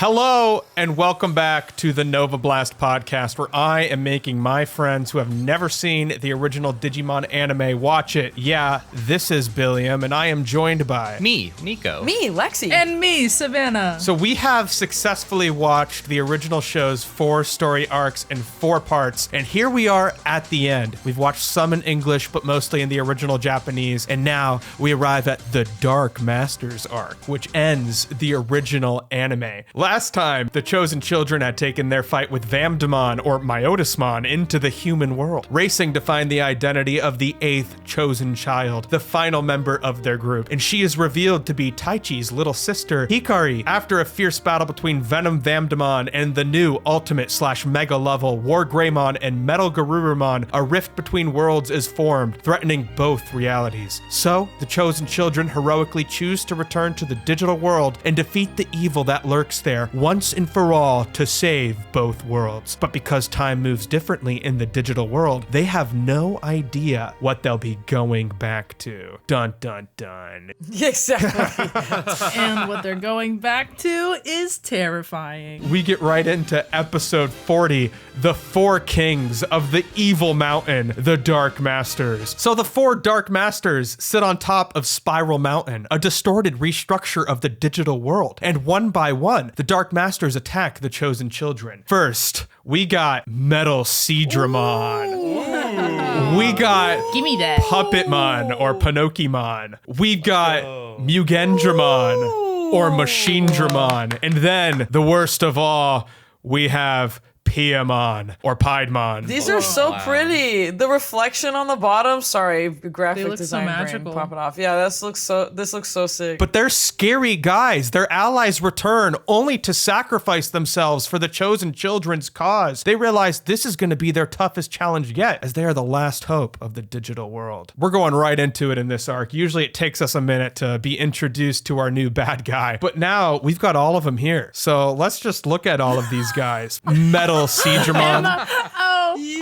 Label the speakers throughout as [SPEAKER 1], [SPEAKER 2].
[SPEAKER 1] Hello and welcome back to the Nova Blast podcast, where I am making my friends who have never seen the original Digimon anime watch it. Yeah, this is Billiam, and I am joined by
[SPEAKER 2] me, Nikko.
[SPEAKER 3] Me, Lexi.
[SPEAKER 4] And me, Savannah.
[SPEAKER 1] So we have successfully watched the original show's 4 story arcs in 4 parts, and here we are at the end. We've watched some in English, but mostly in the original Japanese, and now we arrive at the Dark Masters arc, which ends the original anime. Last time, the Chosen Children had taken their fight with Vamdemon, or Myotismon, into the human world, racing to find the identity of the 8th chosen child, the final member of their group, and she is revealed to be Taichi's little sister, Hikari. After a fierce battle between Venom Vamdemon and the new Ultimate/Mega level War Greymon and Metal Garurumon, a rift between worlds is formed, threatening both realities. So, the Chosen Children heroically choose to return to the digital world and defeat the evil that lurks there once and for all to save both worlds. But because time moves differently in the digital world, they have no idea what they'll be going back to. Dun dun dun.
[SPEAKER 3] Exactly.
[SPEAKER 4] And what they're going back to is terrifying.
[SPEAKER 1] We get right into episode 40, the 4 kings of the evil mountain, the Dark Masters. So the 4 Dark Masters sit on top of Spiral Mountain, a distorted restructure of the digital world. And one by one, the Dark Masters attack the Chosen Children. First, we got Metal Seadramon. We got
[SPEAKER 4] Gimme that.
[SPEAKER 1] Puppetmon or Pinocchimon. We've got Mugendramon or Machinedramon. And then, the worst of all, we have Piamon or Piedmon.
[SPEAKER 3] These are so pretty. The reflection on the bottom. Sorry, graphic
[SPEAKER 4] They look so
[SPEAKER 3] design brain
[SPEAKER 4] magical.
[SPEAKER 3] popping off. Yeah, this looks so sick.
[SPEAKER 1] But they're scary guys. Their allies return only to sacrifice themselves for the Chosen Children's cause. They realize this is going to be their toughest challenge yet, as they are the last hope of the digital world. We're going right into it in this arc. Usually it takes us a minute to be introduced to our new bad guy, but now we've got all of them here. So let's just look at all of these guys. Metal Seadramon.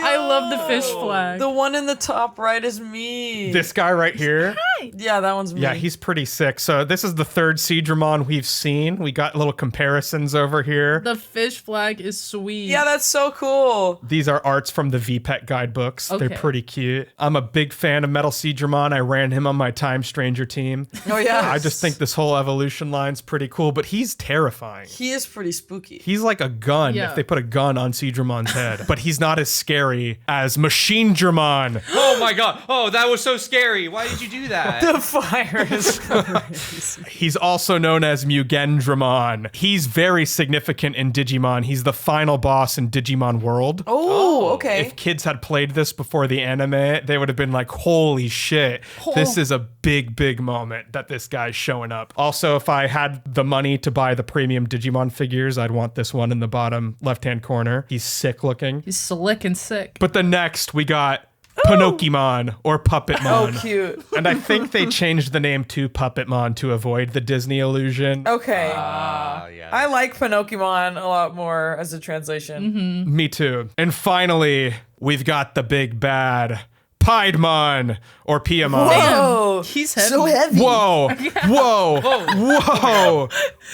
[SPEAKER 4] I love the fish flag.
[SPEAKER 3] The one in the top right is me.
[SPEAKER 1] This guy right here.
[SPEAKER 3] Yeah, that one's me.
[SPEAKER 1] Yeah, he's pretty sick. So this is the 3rd Seadramon we've seen. We got little comparisons over here.
[SPEAKER 4] The fish flag is sweet.
[SPEAKER 3] Yeah, that's so cool.
[SPEAKER 1] These are arts from the VPET guidebooks.
[SPEAKER 4] Okay.
[SPEAKER 1] They're pretty cute. I'm a big fan of Metal Seadramon. I ran him on my Time Stranger team.
[SPEAKER 3] Oh yeah.
[SPEAKER 1] I just think this whole evolution line's pretty cool, but he's terrifying.
[SPEAKER 3] he is pretty spooky.
[SPEAKER 1] He's like a gun
[SPEAKER 4] Yeah.
[SPEAKER 1] if they put a gun on Seadramon's head, but he's not as scary as Machinedramon.
[SPEAKER 2] Oh my god. Oh, that was so scary. Why did you do that?
[SPEAKER 3] The fire is crazy.
[SPEAKER 1] He's also known as Mugendramon. He's very significant in Digimon. He's the final boss in Digimon World.
[SPEAKER 3] Oh, okay.
[SPEAKER 1] If kids had played this before the anime, they would have been like, holy shit, this is a big, big moment that this guy's showing up. Also, if I had the money to buy the premium Digimon figures, I'd want this one in the bottom left-hand corner. He's sick looking.
[SPEAKER 4] He's slick and sick.
[SPEAKER 1] But the next, we got Pinocchimon or Puppetmon.
[SPEAKER 3] Oh, cute.
[SPEAKER 1] And I think they changed the name to Puppetmon to avoid the Disney illusion.
[SPEAKER 3] Okay.
[SPEAKER 2] Yeah.
[SPEAKER 3] I like Pinocchimon a lot more as a translation.
[SPEAKER 1] Me too. And finally, we've got the big bad Piedmon or Piamon.
[SPEAKER 3] Whoa.
[SPEAKER 4] He's heavy.
[SPEAKER 3] So heavy.
[SPEAKER 1] Whoa, whoa, whoa.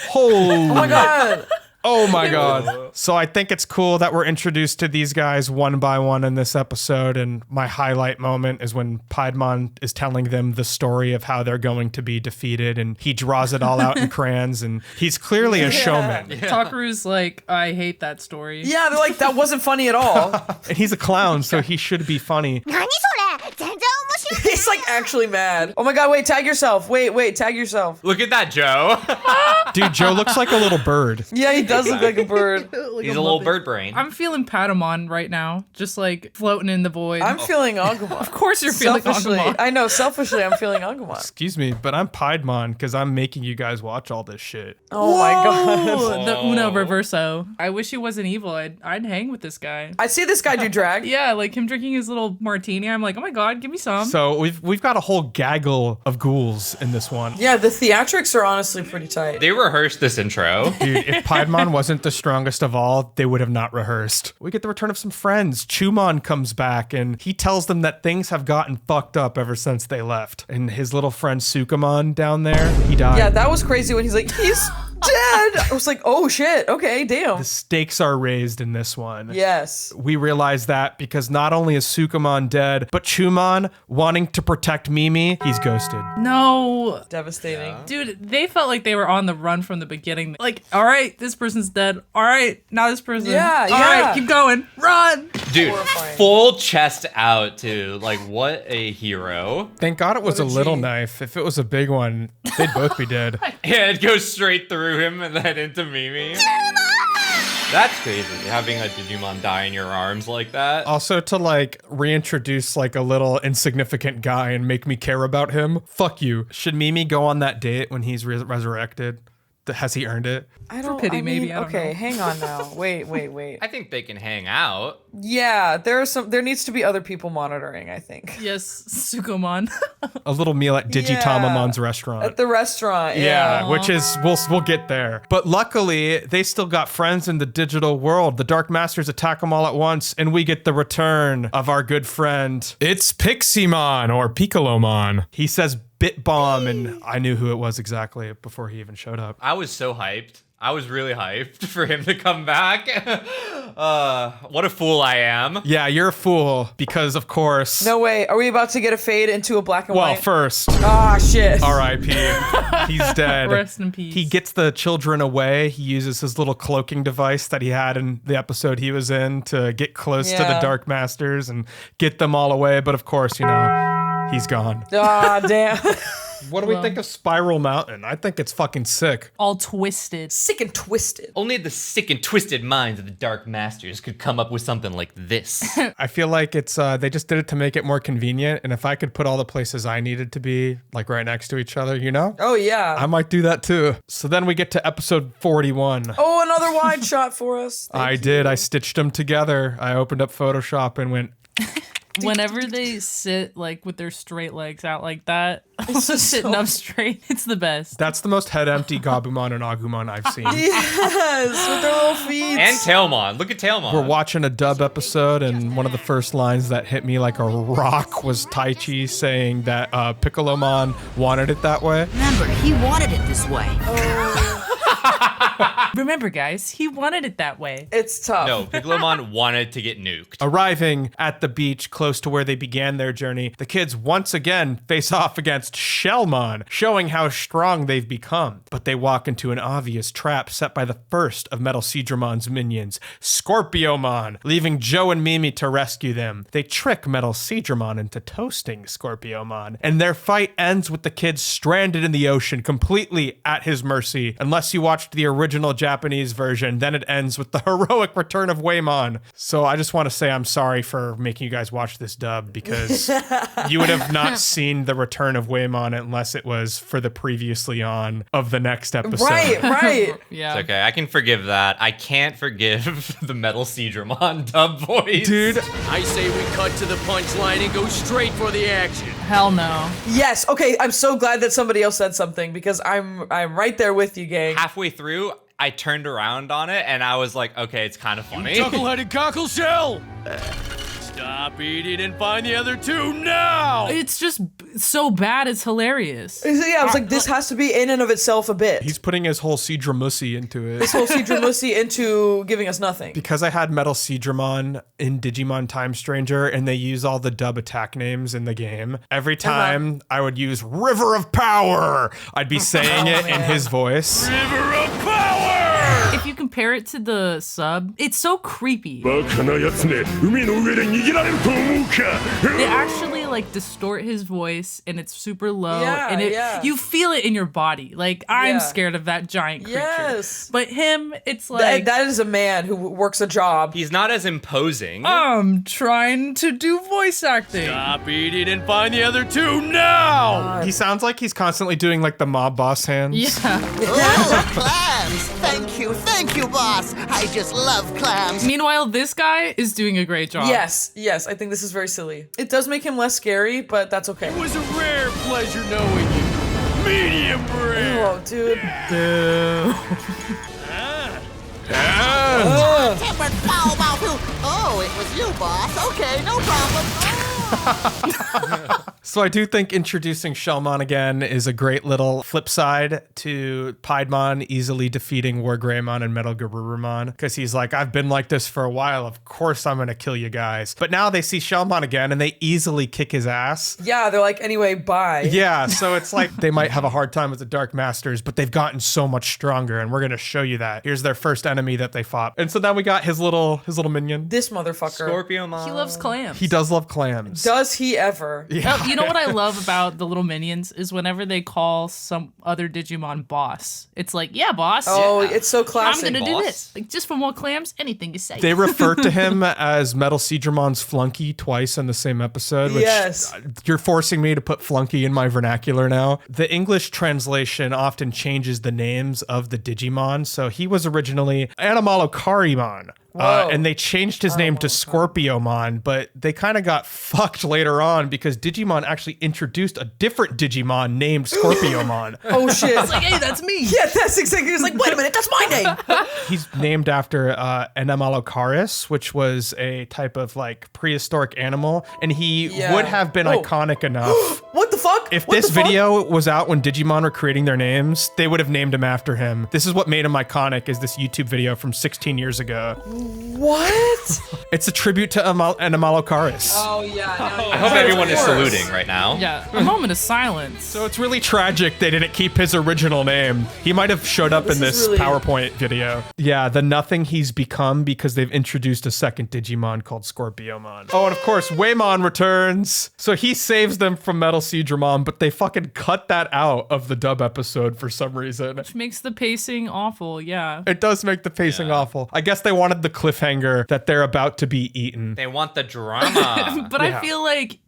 [SPEAKER 1] Holy.
[SPEAKER 3] Oh my god.
[SPEAKER 1] Oh my god. So I think it's cool that we're introduced to these guys one by one in this episode, and my highlight moment is when Piedmon is telling them the story of how they're going to be defeated, and he draws it all out in crayons, and he's clearly a showman.
[SPEAKER 4] Takeru's like, I hate that story.
[SPEAKER 3] Yeah, they're like, that wasn't funny at all.
[SPEAKER 1] And he's a clown, so he should be funny.
[SPEAKER 3] He's like actually mad. Oh my god, wait, tag yourself. Wait, tag yourself.
[SPEAKER 2] Look at that, Joe.
[SPEAKER 1] Dude, Joe looks like a little bird.
[SPEAKER 3] Yeah, he does look like a bird.
[SPEAKER 2] He's a little bird brain.
[SPEAKER 4] I'm feeling Patamon right now, just like floating in the void.
[SPEAKER 3] I'm feeling Agumon.
[SPEAKER 4] Of course you're feeling
[SPEAKER 3] Selfishly,
[SPEAKER 4] Agumon.
[SPEAKER 3] I know, selfishly, I'm feeling Agumon.
[SPEAKER 1] Excuse me, but I'm Piedmon because I'm making you guys watch all this shit.
[SPEAKER 3] Oh my god.
[SPEAKER 4] Ooh, the Uno Reverso. I wish he wasn't evil. I'd hang with this guy.
[SPEAKER 3] I see this guy do drag.
[SPEAKER 4] Yeah, like him drinking his little martini. I'm like, oh my god, give me some.
[SPEAKER 1] So we've got a whole gaggle of ghouls in this one.
[SPEAKER 3] Yeah, the theatrics are honestly pretty tight.
[SPEAKER 2] They rehearsed this intro.
[SPEAKER 1] Dude, if Piedmon wasn't the strongest of all, they would have not rehearsed. We get the return of some friends. Chumon comes back and he tells them that things have gotten fucked up ever since they left. And his little friend Sukamon down there, he died.
[SPEAKER 3] Yeah, that was crazy when he's like, I was like, oh shit. Okay, damn.
[SPEAKER 1] The stakes are raised in this one.
[SPEAKER 3] Yes.
[SPEAKER 1] We realize that because not only is Sukamon dead, but Chumon, wanting to protect Mimi, he's ghosted.
[SPEAKER 4] No.
[SPEAKER 3] Devastating.
[SPEAKER 4] Dude, they felt like they were on the run from the beginning. Like, all right, this person's dead. All right, now this person.
[SPEAKER 3] Yeah,
[SPEAKER 4] All right,
[SPEAKER 3] yeah.
[SPEAKER 4] keep going. Run.
[SPEAKER 2] Dude,
[SPEAKER 3] Horrifying.
[SPEAKER 2] full chest out too. Like, what a hero.
[SPEAKER 1] Thank God it was a
[SPEAKER 3] What a
[SPEAKER 1] little
[SPEAKER 3] G.
[SPEAKER 1] knife. If it was a big one, they'd both be dead.
[SPEAKER 2] Yeah, it goes straight through him and then into Mimi. That's crazy, having a Digimon die in your arms like that.
[SPEAKER 1] Also, to like reintroduce like a little insignificant guy and make me care about him. Fuck you. Should Mimi go on that date when he's resurrected? Has he earned it?
[SPEAKER 3] I don't.
[SPEAKER 4] pity,
[SPEAKER 3] I mean,
[SPEAKER 4] maybe, I don't
[SPEAKER 3] okay,
[SPEAKER 4] know.
[SPEAKER 3] hang on now. Wait.
[SPEAKER 2] I think they can hang out.
[SPEAKER 3] Yeah, there needs to be other people monitoring, I think.
[SPEAKER 4] Yes, Sukomon.
[SPEAKER 1] A little meal at Digitamamon's restaurant.
[SPEAKER 3] At the restaurant.
[SPEAKER 1] Yeah,
[SPEAKER 3] Yeah.
[SPEAKER 1] which is we'll get there. But luckily, they still got friends in the digital world. The Dark Masters attack them all at once, and we get the return of our good friend. It's Piximon or Piccolomon. He says Bit Bomb, and I knew who it was exactly before he even showed up.
[SPEAKER 2] I was so hyped. I was really hyped for him to come back. What a fool I am.
[SPEAKER 1] Yeah, you're a fool because, of course.
[SPEAKER 3] No way. Are we about to get a fade into a black and
[SPEAKER 1] Well,
[SPEAKER 3] white?
[SPEAKER 1] first,
[SPEAKER 3] Ah, shit.
[SPEAKER 1] R.I.P. He's dead.
[SPEAKER 4] Rest in peace.
[SPEAKER 1] He gets the children away. He uses his little cloaking device that he had in the episode he was in to get close to the
[SPEAKER 3] Yeah.
[SPEAKER 1] Dark Masters and get them all away. But of course, he's gone.
[SPEAKER 3] Ah, damn.
[SPEAKER 1] What do we think of Spiral Mountain? I think it's fucking sick.
[SPEAKER 4] All twisted.
[SPEAKER 3] Sick and twisted.
[SPEAKER 2] Only the sick and twisted minds of the Dark Masters could come up with something like this.
[SPEAKER 1] I feel like it's they just did it to make it more convenient. And if I could put all the places I needed to be like right next to each other,
[SPEAKER 3] Oh, yeah.
[SPEAKER 1] I might do that too. So then we get to episode 41.
[SPEAKER 3] Oh, another wide shot for us.
[SPEAKER 1] I did. I stitched them together. I opened up Photoshop and went,
[SPEAKER 4] Whenever they sit like with their straight legs out like that,
[SPEAKER 3] just
[SPEAKER 4] sitting
[SPEAKER 3] so-
[SPEAKER 4] up straight, it's the best.
[SPEAKER 1] that's the most head empty Gabumon and Agumon I've seen.
[SPEAKER 3] Yes, with their little feet.
[SPEAKER 2] And Tailmon. Look at Tailmon.
[SPEAKER 1] We're watching a dub episode, and one of the first lines that hit me like a rock was Taichi saying that Piccolomon wanted it that way.
[SPEAKER 5] Remember, he wanted it this way.
[SPEAKER 4] Remember, guys, he wanted it that way.
[SPEAKER 3] It's tough.
[SPEAKER 2] No, Piccolomon wanted to get nuked.
[SPEAKER 1] Arriving at the beach close to where they began their journey, the kids once again face off against Shellmon, showing how strong they've become. But they walk into an obvious trap set by the first of Metal Seadramon's minions, Scorpiomon, leaving Joe and Mimi to rescue them. They trick Metal Seadramon into toasting Scorpiomon, and their fight ends with the kids stranded in the ocean, completely at his mercy. Unless you watched the original Japanese version, then it ends with the heroic return of Waymon. So I just want to say I'm sorry for making you guys watch this dub, because you would have not seen the return of Waymon unless it was for the previously on of the next episode.
[SPEAKER 3] Right.
[SPEAKER 4] Yeah.
[SPEAKER 2] It's okay, I can forgive that. I can't forgive the Metal Seadramon dub voice.
[SPEAKER 1] Dude,
[SPEAKER 6] I say we cut to the punchline and go straight for the action.
[SPEAKER 4] Hell no.
[SPEAKER 3] Yes. Okay. I'm so glad that somebody else said something because I'm right there with you, gang.
[SPEAKER 2] Halfway through, I turned around on it and I was like, okay, it's kind of funny.
[SPEAKER 6] Chuckle-headed cockle shell! Stop eating and find the other two now!
[SPEAKER 4] It's just so bad, it's hilarious.
[SPEAKER 3] Yeah, I was like, this has to be in and of itself a bit.
[SPEAKER 1] he's putting his whole Seadramussy into it.
[SPEAKER 3] This whole Seadramussy into giving us nothing.
[SPEAKER 1] Because I had Metal Seadramon in Digimon Time Stranger and they use all the dub attack names in the game, every time I would use River of Power, I'd be saying it in his voice.
[SPEAKER 6] River of power!
[SPEAKER 4] If you compare it to the sub, it's so creepy.
[SPEAKER 7] バカなやつね、海の上で逃げられると思うか。
[SPEAKER 4] They actually like distort his voice and it's super low
[SPEAKER 3] Yeah,
[SPEAKER 4] and
[SPEAKER 3] yeah.
[SPEAKER 4] you feel it in your body. Like I'm
[SPEAKER 3] Yeah.
[SPEAKER 4] scared of that giant creature.
[SPEAKER 3] Yes.
[SPEAKER 4] But him, it's like
[SPEAKER 3] That is a man who works a job.
[SPEAKER 2] He's not as imposing.
[SPEAKER 4] I'm trying to do voice acting.
[SPEAKER 6] Stop eating and find the other two now!
[SPEAKER 1] He sounds like he's constantly doing like the mob boss hands.
[SPEAKER 4] Yeah.
[SPEAKER 5] Oh, clams! Thank you, boss. I just love clams.
[SPEAKER 4] Meanwhile, this guy is doing a great job.
[SPEAKER 3] Yes, I think this is very silly. It does make him less scary, but that's okay.
[SPEAKER 6] It was a rare pleasure knowing you. Medium rare!
[SPEAKER 3] Oh, dude.
[SPEAKER 5] Tempered foul mouth. Oh, it was you, boss. Okay, no problem.
[SPEAKER 1] So I do think introducing Shellmon again is a great little flip side to Piedmon easily defeating War Greymon and Metal Garurumon, because he's like, I've been like this for a while. Of course I'm going to kill you guys. But now they see Shellmon again and they easily kick his ass.
[SPEAKER 3] Yeah, they're like, anyway, bye.
[SPEAKER 1] Yeah, so it's like they might have a hard time with the Dark Masters, but they've gotten so much stronger, and we're going to show you that. Here's their first enemy that they fought. And so now we got his little minion.
[SPEAKER 3] This motherfucker.
[SPEAKER 2] Scorpiomon.
[SPEAKER 4] He loves clams.
[SPEAKER 1] He does love clams.
[SPEAKER 3] Does he ever?
[SPEAKER 1] Yeah.
[SPEAKER 4] You know what I love about the little minions is whenever they call some other Digimon boss, it's like, yeah, boss.
[SPEAKER 3] Oh,
[SPEAKER 2] Yeah.
[SPEAKER 3] it's so
[SPEAKER 4] I'm
[SPEAKER 3] classic.
[SPEAKER 4] gonna do
[SPEAKER 2] boss.
[SPEAKER 4] this. Like, just for more clams, anything you say.
[SPEAKER 1] They refer to him as Metal Seadramon's flunky twice in the same episode, which
[SPEAKER 3] Yes.
[SPEAKER 1] You're forcing me to put flunky in my vernacular now. The English translation often changes the names of the Digimon, so he was originally Animalocarimon.
[SPEAKER 3] Whoa.
[SPEAKER 1] And they changed his name to Scorpiomon, but they kind of got fucked later on because Digimon actually introduced a different Digimon named Scorpiomon.
[SPEAKER 3] Oh, shit.
[SPEAKER 4] It's like, hey, that's me.
[SPEAKER 3] Yeah, that's exactly. He was like, wait a minute, that's my name.
[SPEAKER 1] He's named after Animalocaris, which was a type of like prehistoric animal, and he
[SPEAKER 3] Yeah.
[SPEAKER 1] would have been
[SPEAKER 3] Oh.
[SPEAKER 1] iconic enough.
[SPEAKER 3] What the fuck?
[SPEAKER 1] If
[SPEAKER 3] What
[SPEAKER 1] this
[SPEAKER 3] the fuck?
[SPEAKER 1] video was out when Digimon were creating their names, they would have named him after him. This is what made him iconic, is this YouTube video from 16 years ago.
[SPEAKER 3] What?
[SPEAKER 1] It's a tribute to Animalocaris.
[SPEAKER 3] Oh, yeah.
[SPEAKER 2] I hope everyone is saluting right now.
[SPEAKER 4] Yeah, a moment of silence.
[SPEAKER 1] So it's really tragic they didn't keep his original name. He might have showed up in
[SPEAKER 3] This is
[SPEAKER 1] this
[SPEAKER 3] really-
[SPEAKER 1] PowerPoint video. Yeah, the nothing he's become because they've introduced a second Digimon called Scorpiomon. Oh, and of course, Waymon returns. So he saves them from Metal Seadramon, but they fucking cut that out of the dub episode for some reason.
[SPEAKER 4] Which makes the pacing awful, yeah.
[SPEAKER 1] It does make the pacing awful. I guess they wanted the cliffhanger that they're about to be eaten.
[SPEAKER 2] They want the drama.
[SPEAKER 4] But
[SPEAKER 1] Yeah.
[SPEAKER 4] I feel like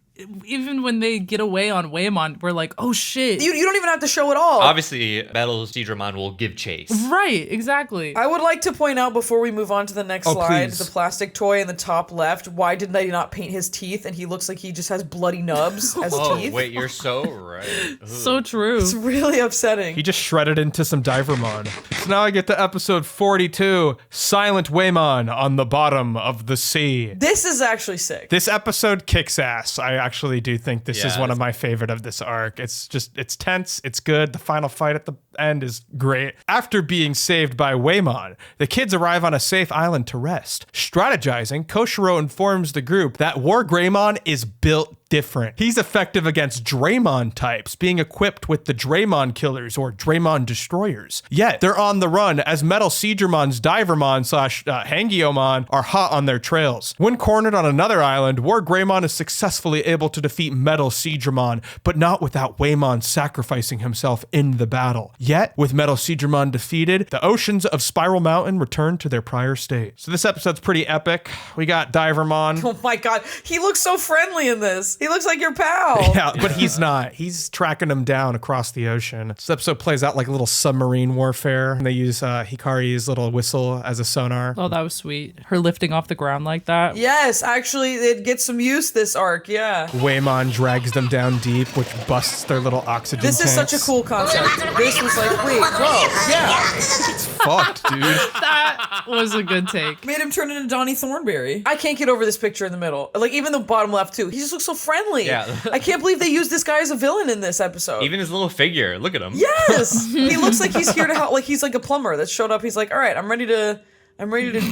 [SPEAKER 4] even when they get away on Waymon, we're like, oh shit.
[SPEAKER 3] You don't even have to show it all.
[SPEAKER 2] Obviously, Metal Seadramon will give chase.
[SPEAKER 4] Right, exactly.
[SPEAKER 3] I would like to point out before we move on to the next
[SPEAKER 1] Oh,
[SPEAKER 3] slide,
[SPEAKER 1] please.
[SPEAKER 3] the plastic toy in the top left. Why did they not paint his teeth and he looks like he just has bloody nubs as
[SPEAKER 2] Oh,
[SPEAKER 3] teeth?
[SPEAKER 2] wait, you're so right.
[SPEAKER 4] So true.
[SPEAKER 3] It's really upsetting.
[SPEAKER 1] He just shredded into some Divermon. So now I get to episode 42, Silent Waymon on the bottom of the sea.
[SPEAKER 3] This is actually sick.
[SPEAKER 1] This episode kicks ass. I actually do think this is
[SPEAKER 2] Yeah,
[SPEAKER 1] one of my favorite of this arc. It's tense, it's good. The final fight at the end is great. After being saved by Waymon, the kids arrive on a safe island to rest. Strategizing, Koshiro informs the group that War Greymon is built different. He's effective against Draymon types, being equipped with the Draymon killers or Draymon destroyers. Yet, they're on the run as Metal Seadramon's Divermon / Hangyomon are hot on their trails. When cornered on another island, War Greymon is successfully able to defeat Metal Seadramon, but not without Waymon sacrificing himself in the battle. Yet, with Metal Seadramon defeated, the oceans of Spiral Mountain return to their prior state. So this episode's pretty epic. We got Divermon.
[SPEAKER 3] Oh my god, he looks so friendly in this. He looks like your pal.
[SPEAKER 1] Yeah, but he's not. He's tracking him down across the ocean. This episode plays out like a little submarine warfare. And they use Hikari's little whistle as a sonar.
[SPEAKER 4] Oh, that was sweet. Her lifting off the ground like that.
[SPEAKER 3] Yes, actually, it gets some use this arc, yeah.
[SPEAKER 1] Waymon drags them down deep, which busts their little oxygen
[SPEAKER 3] This is
[SPEAKER 1] tanks.
[SPEAKER 3] such a cool concept. This was like, wait, whoa, yeah.
[SPEAKER 1] It's fucked, dude.
[SPEAKER 4] That was a good take.
[SPEAKER 3] Made him turn into Donnie Thornberry. I can't get over this picture in the middle. Like, even the bottom left, too. He just looks so friendly.
[SPEAKER 2] Yeah.
[SPEAKER 3] I can't believe they used this guy as a villain in this episode.
[SPEAKER 2] Even his little figure, look at him.
[SPEAKER 3] Yes! He looks like he's here to help. Like, he's like a plumber that showed up. He's like, all right, I'm ready to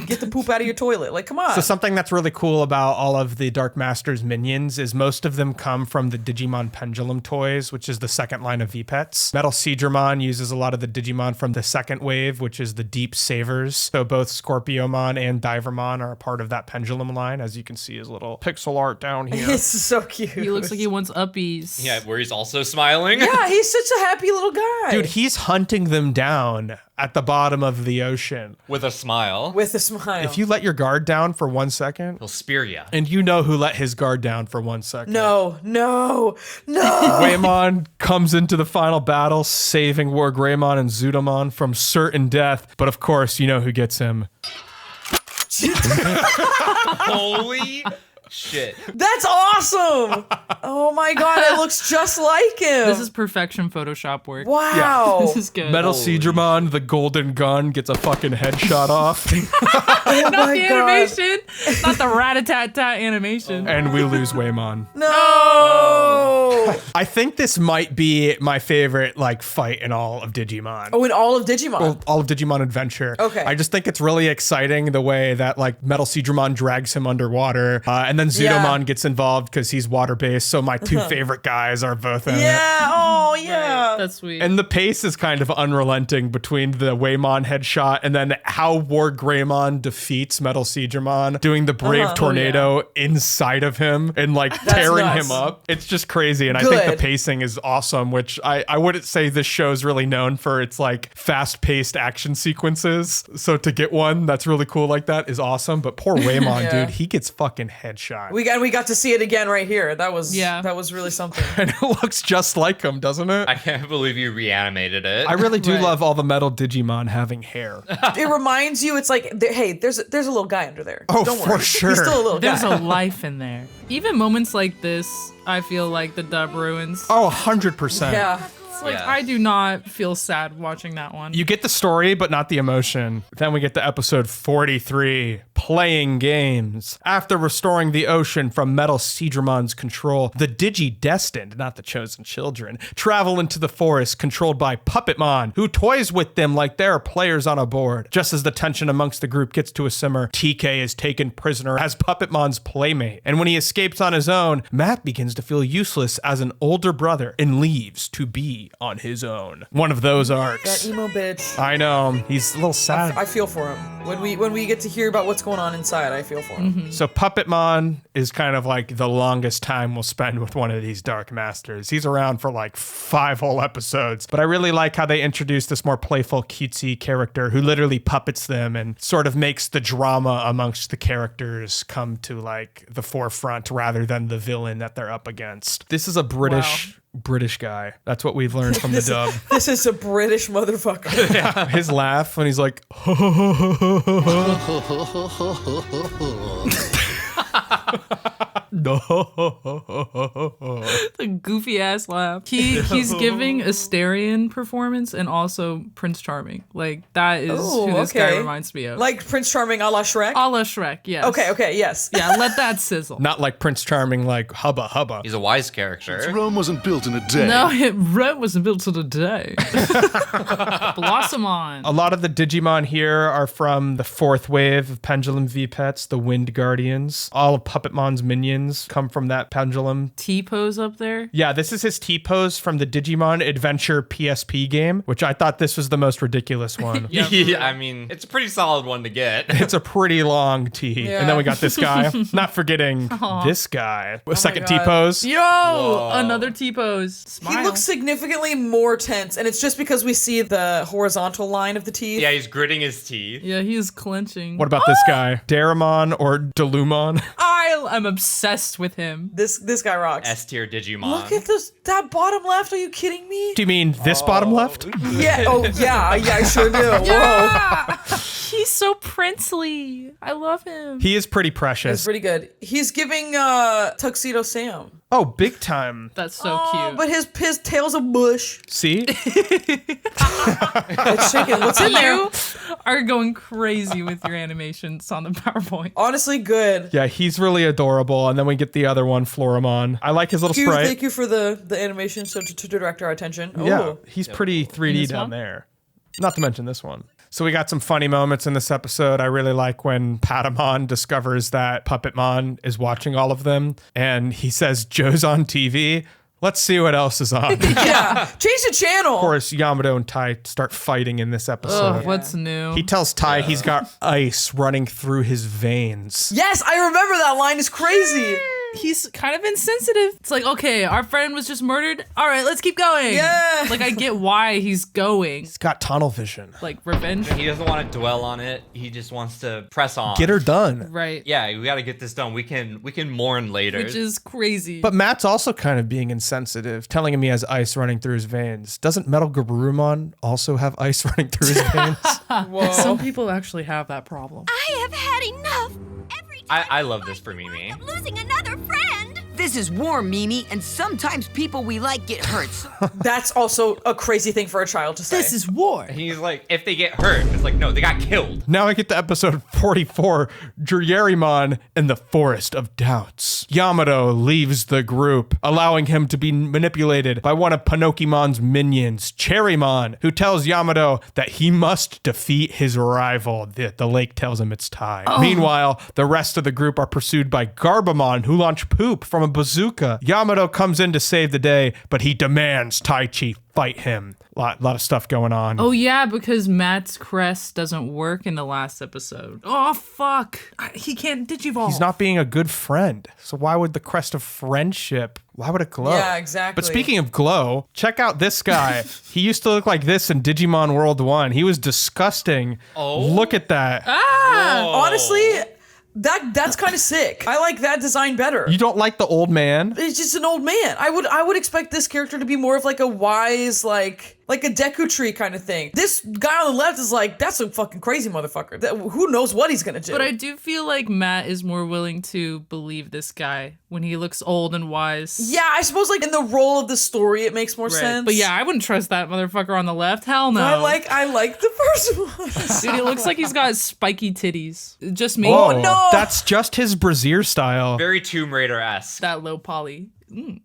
[SPEAKER 3] get the poop out of your toilet. Like, come on.
[SPEAKER 1] So something that's really cool about all of the Dark Master's minions is most of them come from the Digimon Pendulum toys, which is the second line of V-Pets. Metal Seadramon uses a lot of the Digimon from the second wave, which is the Deep Savers. So both Scorpiomon and Divermon are a part of that Pendulum line, as you can see his little pixel art down here.
[SPEAKER 3] It's so cute.
[SPEAKER 4] He looks like he wants uppies.
[SPEAKER 2] Yeah, where he's also smiling.
[SPEAKER 3] Yeah, he's such a happy little guy.
[SPEAKER 1] Dude, he's hunting them down at the bottom of the ocean.
[SPEAKER 2] With a smile.
[SPEAKER 3] with a smile.
[SPEAKER 1] If you let your guard down for 1 second,
[SPEAKER 2] He'll spear ya.
[SPEAKER 1] and you know who let his guard down for 1 second.
[SPEAKER 3] No.
[SPEAKER 1] Waymon comes into the final battle, saving War Greymon and Zudomon from certain death. But of course, you know who gets him.
[SPEAKER 2] Holy Shit.
[SPEAKER 3] That's awesome. Oh my god, it looks just like him.
[SPEAKER 4] This is perfection Photoshop work.
[SPEAKER 3] wow.
[SPEAKER 4] This is good.
[SPEAKER 1] Metal Seedramon, the golden gun, gets a fucking headshot off.
[SPEAKER 3] Oh
[SPEAKER 4] Not
[SPEAKER 3] my
[SPEAKER 4] the
[SPEAKER 3] god.
[SPEAKER 4] animation. Not the rat-a-tat-tat animation.
[SPEAKER 1] And we lose Waymon.
[SPEAKER 3] No.
[SPEAKER 1] I think this might be my favorite like fight in all of Digimon.
[SPEAKER 3] Oh, in all of Digimon.
[SPEAKER 1] Well, all of Digimon Adventure.
[SPEAKER 3] Okay.
[SPEAKER 1] I just think it's really exciting the way that like Metal Seedramon drags him underwater, and then Zudomon gets involved because he's water based. So my two favorite guys are both in it.
[SPEAKER 3] yeah. Oh yeah.
[SPEAKER 4] That's sweet.
[SPEAKER 1] And the pace is kind of unrelenting between the Waymon headshot and then how War Greymon defeats Metal Seedramon, doing the Brave Tornado inside of him and like tearing
[SPEAKER 3] nuts.
[SPEAKER 1] him up. It's just crazy. And I think the
[SPEAKER 3] Good.
[SPEAKER 1] pacing is awesome, which I wouldn't say this show is really known for its like fast paced action sequences. So to get one that's really cool like that is awesome. But poor Waymon,
[SPEAKER 3] Yeah.
[SPEAKER 1] dude, he gets fucking headshot.
[SPEAKER 3] We got to see it again right here. That was
[SPEAKER 4] Yeah.
[SPEAKER 3] really something.
[SPEAKER 1] And it looks just like him, doesn't it?
[SPEAKER 2] I can't believe you reanimated it.
[SPEAKER 1] I really do
[SPEAKER 4] Right.
[SPEAKER 1] love all the metal Digimon having hair.
[SPEAKER 3] It reminds you, it's like, hey, there's a little guy under there.
[SPEAKER 1] Oh,
[SPEAKER 3] Don't
[SPEAKER 1] for
[SPEAKER 3] worry.
[SPEAKER 1] sure.
[SPEAKER 3] He's still a little
[SPEAKER 4] There's
[SPEAKER 3] guy.
[SPEAKER 4] a life in there. Even moments like this, I feel like the dub ruins.
[SPEAKER 1] Oh, 100%.
[SPEAKER 3] Yeah.
[SPEAKER 4] It's like,
[SPEAKER 2] Yeah.
[SPEAKER 4] I do not feel sad watching that one.
[SPEAKER 1] You get the story, but not the emotion. Then we get to episode 43, Playing Games. After restoring the ocean from Metal Seedramon's control, the Digi-Destined, not the Chosen Children, travel into the forest controlled by Puppetmon, who toys with them like they're players on a board. Just as the tension amongst the group gets to a simmer, TK is taken prisoner as Puppetmon's playmate. And when he escapes on his own, Matt begins to feel useless as an older brother and leaves to be on his own. One of those arcs.
[SPEAKER 3] That emo bitch.
[SPEAKER 1] I know. He's a little sad.
[SPEAKER 3] I feel for him. When we get to hear about what's going on inside, I feel for him.
[SPEAKER 1] So Puppetmon is kind of like the longest time we'll spend with one of these Dark Masters. He's around for like 5 whole episodes. But I really like how they introduce this more playful, cutesy character who literally puppets them and sort of makes the drama amongst the characters come to like the forefront rather than the villain that they're up against. This is a British guy. That's what we've learned from the dub.
[SPEAKER 3] This is a British motherfucker.
[SPEAKER 1] His laugh when he's like, no.
[SPEAKER 4] The goofy ass laugh. He's giving Asterion performance and also Prince Charming. Like that is
[SPEAKER 3] Ooh,
[SPEAKER 4] who this guy
[SPEAKER 3] okay.
[SPEAKER 4] reminds me of.
[SPEAKER 3] Like Prince Charming a la Shrek.
[SPEAKER 4] a la Shrek, yes.
[SPEAKER 3] Okay, yes.
[SPEAKER 4] Yeah, let that sizzle.
[SPEAKER 1] Not like Prince Charming, like Hubba Hubba.
[SPEAKER 2] He's a wise character.
[SPEAKER 7] Rome wasn't built in a day.
[SPEAKER 4] No, Rome wasn't built to the day. Blossomon.
[SPEAKER 1] A lot of the Digimon here are from the 4th wave of Pendulum V-Pets, the Wind Guardians. All of Puppetmon's minions come from that pendulum.
[SPEAKER 4] T-pose up there.
[SPEAKER 1] Yeah, this is his T-pose from the Digimon Adventure PSP game, which I thought this was the most ridiculous one.
[SPEAKER 2] Yeah, I mean, it's a pretty solid one to get.
[SPEAKER 1] It's a pretty long T.
[SPEAKER 3] Yeah.
[SPEAKER 1] And then we got this guy. Not forgetting this guy. Second
[SPEAKER 3] God.
[SPEAKER 1] T-pose.
[SPEAKER 4] Yo, another T-pose. Smile.
[SPEAKER 3] He looks significantly more tense, and it's just because we see the horizontal line of the teeth.
[SPEAKER 2] Yeah, he's gritting his teeth.
[SPEAKER 4] Yeah, he is clenching.
[SPEAKER 1] What about this guy? Daramon or Delumon?
[SPEAKER 4] I'm obsessed with him.
[SPEAKER 3] This guy rocks.
[SPEAKER 2] S tier Digimon.
[SPEAKER 3] Look at that bottom left. Are you kidding me?
[SPEAKER 1] Do you mean this bottom left?
[SPEAKER 3] Yeah. Oh yeah. Yeah, I sure do. Whoa.
[SPEAKER 4] Yeah. He's so princely. I love him.
[SPEAKER 1] He is pretty
[SPEAKER 3] That's
[SPEAKER 1] precious.
[SPEAKER 3] pretty good. He's giving Tuxedo Sam.
[SPEAKER 1] Oh, big time.
[SPEAKER 4] That's so
[SPEAKER 3] Oh,
[SPEAKER 4] cute.
[SPEAKER 3] but his tail's a bush.
[SPEAKER 1] See?
[SPEAKER 3] It's shaking. What's in there?
[SPEAKER 4] You are going crazy with your animations on the PowerPoint.
[SPEAKER 3] Honestly, good.
[SPEAKER 1] Yeah, he's really adorable. And then we get the other one, Floramon. I like his little sprite.
[SPEAKER 3] Thank you for the animation to direct our attention.
[SPEAKER 1] Yeah,
[SPEAKER 3] Oh.
[SPEAKER 1] he's pretty 3D
[SPEAKER 4] this
[SPEAKER 1] down
[SPEAKER 4] one?
[SPEAKER 1] there. Not to mention this one. So we got some funny moments in this episode. I really like when Patamon discovers that Puppetmon is watching all of them. And he says, Joe's on TV. Let's see what else is on. Of
[SPEAKER 3] Yeah. Change the channel.
[SPEAKER 1] course, Yamato and Tai start fighting in this episode.
[SPEAKER 4] Ugh, what's new?
[SPEAKER 1] He tells Tai he's got ice running through his veins.
[SPEAKER 3] Yes, I remember that line. Is crazy.
[SPEAKER 4] He's kind of insensitive. It's like, okay, our friend was just murdered. All right, let's keep going.
[SPEAKER 3] Yeah.
[SPEAKER 4] Like, I get why he's going.
[SPEAKER 1] He's got tunnel vision.
[SPEAKER 4] Like, revenge.
[SPEAKER 2] He doesn't want to dwell on it. He just wants to press on.
[SPEAKER 1] Get her done.
[SPEAKER 4] Right.
[SPEAKER 2] Yeah, we got to get this done. We can mourn later.
[SPEAKER 4] Which is crazy.
[SPEAKER 1] But Matt's also kind of being insensitive, telling him he has ice running through his veins. Doesn't Metal Garurumon also have ice running through his veins?
[SPEAKER 3] Whoa.
[SPEAKER 4] some people actually have that problem.
[SPEAKER 8] I have had enough. Every time
[SPEAKER 2] I love this for Mimi.
[SPEAKER 8] I'm losing another friend.
[SPEAKER 9] This is war, Mimi, and sometimes people we like get hurt.
[SPEAKER 3] That's also a crazy thing for a child to say.
[SPEAKER 9] This is war.
[SPEAKER 2] He's like, if they get hurt, it's like, no, they got killed.
[SPEAKER 1] Now I get to episode 44, Juyerimon in the Forest of Doubts. Yamato leaves the group, allowing him to be manipulated by one of Pinokimon's minions, Cherrymon, who tells Yamato that he must defeat his rival. The lake tells him it's time. Meanwhile, the rest of the group are pursued by Garbamon, who launch poop from a bazooka. Yamato comes in to save the day, but he demands Taichi fight him. Lot of stuff going on.
[SPEAKER 4] Oh yeah, because Matt's crest doesn't work in the last episode. Oh fuck. He can't digivolve.
[SPEAKER 1] He's not being a good friend. So why would the crest of friendship, why would it glow?
[SPEAKER 3] Yeah, exactly.
[SPEAKER 1] But speaking of glow, check out this guy. He used to look like this in Digimon World 1. He was disgusting.
[SPEAKER 2] Oh.
[SPEAKER 1] Look at that.
[SPEAKER 3] Honestly, that's kind of sick. I like that design better.
[SPEAKER 1] You don't like the old man?
[SPEAKER 3] It's just an old man. I would expect this character to be more of like a wise, like a Deku Tree kind of thing. This guy on the left is like, that's a fucking crazy motherfucker. Who knows what he's gonna do?
[SPEAKER 4] But I do feel like Matt is more willing to believe this guy when he looks old and wise.
[SPEAKER 3] Yeah, I suppose like in the role of the story, it makes more sense.
[SPEAKER 4] But yeah, I wouldn't trust that motherfucker on the left. Hell no.
[SPEAKER 3] I like the first one.
[SPEAKER 4] Dude, it looks like he's got spiky titties. Just me.
[SPEAKER 1] Oh,
[SPEAKER 3] no.
[SPEAKER 1] That's just his brassiere style.
[SPEAKER 2] Very Tomb Raider-esque.
[SPEAKER 4] That low poly.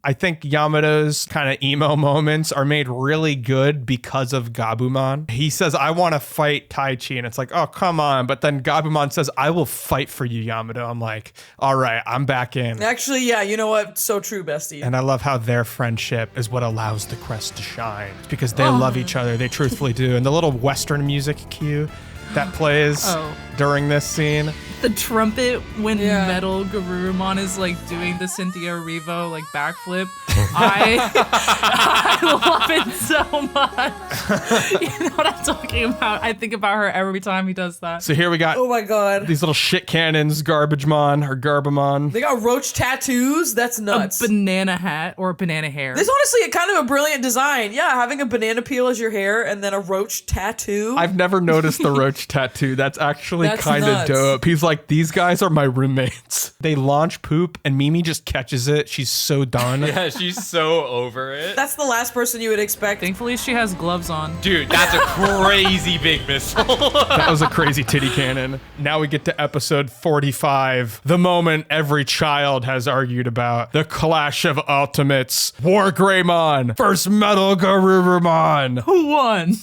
[SPEAKER 1] I think Yamato's kind of emo moments are made really good because of Gabumon. He says, I want to fight Taichi. And it's like, oh, come on. But then Gabumon says, I will fight for you, Yamato. I'm like, all right, I'm back in.
[SPEAKER 3] Actually, yeah, you know what? So true, bestie.
[SPEAKER 1] And I love how their friendship is what allows the crest to shine. It's because they love each other. They truthfully do. And the little Western music cue that plays during this scene.
[SPEAKER 4] The trumpet when Metal Garurumon is like doing the Cynthia Erivo like backflip. I love it so much. You know what I'm talking about? I think about her every time he does that.
[SPEAKER 1] So here we got
[SPEAKER 3] Oh my god.
[SPEAKER 1] these little shit cannons, Garbagemon or Garbamon.
[SPEAKER 3] They got roach tattoos. That's nuts.
[SPEAKER 4] A banana hat or a banana hair.
[SPEAKER 3] This is honestly a kind of a brilliant design. Yeah, having a banana peel as your hair and then a roach tattoo.
[SPEAKER 1] I've never noticed the roach tattoo. That's actually
[SPEAKER 3] That's
[SPEAKER 1] kind of
[SPEAKER 3] nuts.
[SPEAKER 1] dope. He's like, these guys are my roommates. They launch poop and Mimi just catches it. She's so done.
[SPEAKER 2] Yeah, she's so over it.
[SPEAKER 3] That's the last person you would expect.
[SPEAKER 4] Thankfully, she has gloves on.
[SPEAKER 2] Dude, that's a crazy big missile.
[SPEAKER 1] That was a crazy titty cannon. Now we get to episode 45, the moment every child has argued about. The clash of ultimates. War Greymon versus Metal Garurumon.
[SPEAKER 4] Who won?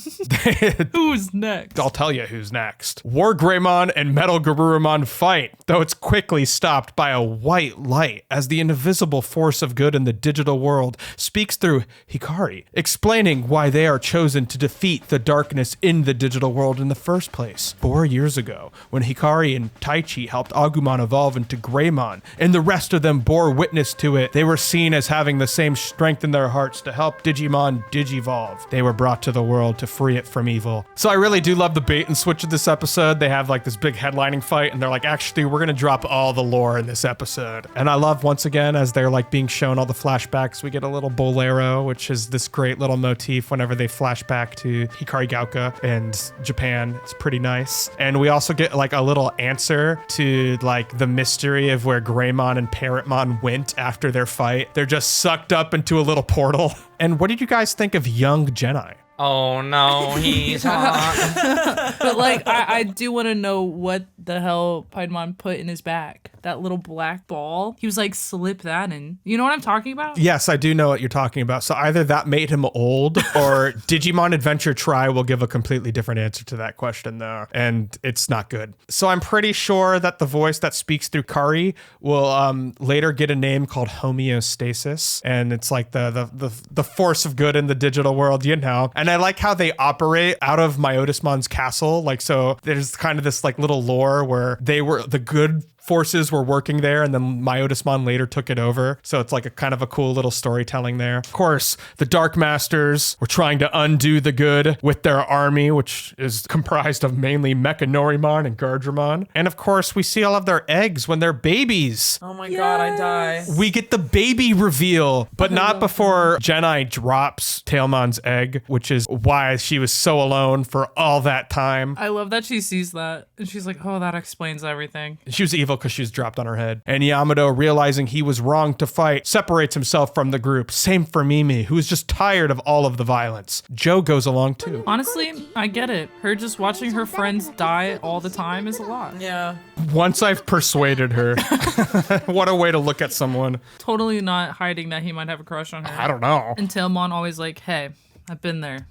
[SPEAKER 4] Who's next?
[SPEAKER 1] I'll tell you who's next. War Greymon and Metal Garurumon fight, though it's quickly stopped by a white light as the invisible force of good in the digital world speaks through Hikari, explaining why they are chosen to defeat the darkness in the digital world in the first place. 4 years ago, when Hikari and Taichi helped Agumon evolve into Greymon, and the rest of them bore witness to it, they were seen as having the same strength in their hearts to help Digimon digivolve. They were brought to the world to free it from evil. So I really do love the bait and switch of this episode. They have like this big headlining fight, and they're like, actually, we're gonna drop all the lore in this episode. And I love, once again, as they're like being shown all the flashbacks, we get a little bolero, which is this great little motif whenever they flash back to Hikari Gauka and Japan. It's pretty nice. And we also get like a little answer to like the mystery of where Greymon and Parrotmon went after their fight. They're just sucked up into a little portal. And what did you guys think of young Jedi?
[SPEAKER 2] Oh no, he's hot.
[SPEAKER 4] But like, I do want to know what the hell Paimon put in his bag. That little black ball. He was like, slip that in. You know what I'm talking about?
[SPEAKER 1] Yes, I do know what you're talking about. So either that made him old, or Digimon Adventure Try will give a completely different answer to that question though. And it's not good. So I'm pretty sure that the voice that speaks through Kari will later get a name called homeostasis. And it's like the force of good in the digital world, you know. And I like how they operate out of Myotismon's castle. Like, so there's kind of this like little lore where they were the good forces were working there, and then Myotismon later took it over. So it's like a kind of a cool little storytelling there. Of course, the Dark Masters were trying to undo the good with their army, which is comprised of mainly Mechanorimon and Gardramon. And of course, we see all of their eggs when they're babies.
[SPEAKER 3] Oh my god, I die.
[SPEAKER 1] We get the baby reveal, but not before Genai drops Tailmon's egg, which is why she was so alone for all that time.
[SPEAKER 4] I love that she sees that and she's like, oh, that explains everything.
[SPEAKER 1] She was evil evil because she's dropped on her head. And Yamato, realizing he was wrong to fight, separates himself from the group. Same for Mimi, who is just tired of all of the violence. Joe goes along too.
[SPEAKER 4] Honestly, I get it. Her just watching her friends die all the time is a lot.
[SPEAKER 3] Yeah.
[SPEAKER 1] Once I've persuaded her. What a way to look at someone.
[SPEAKER 4] Totally not hiding that he might have a crush on her.
[SPEAKER 1] I don't know.
[SPEAKER 4] And Tailmon always like, hey, I've been there.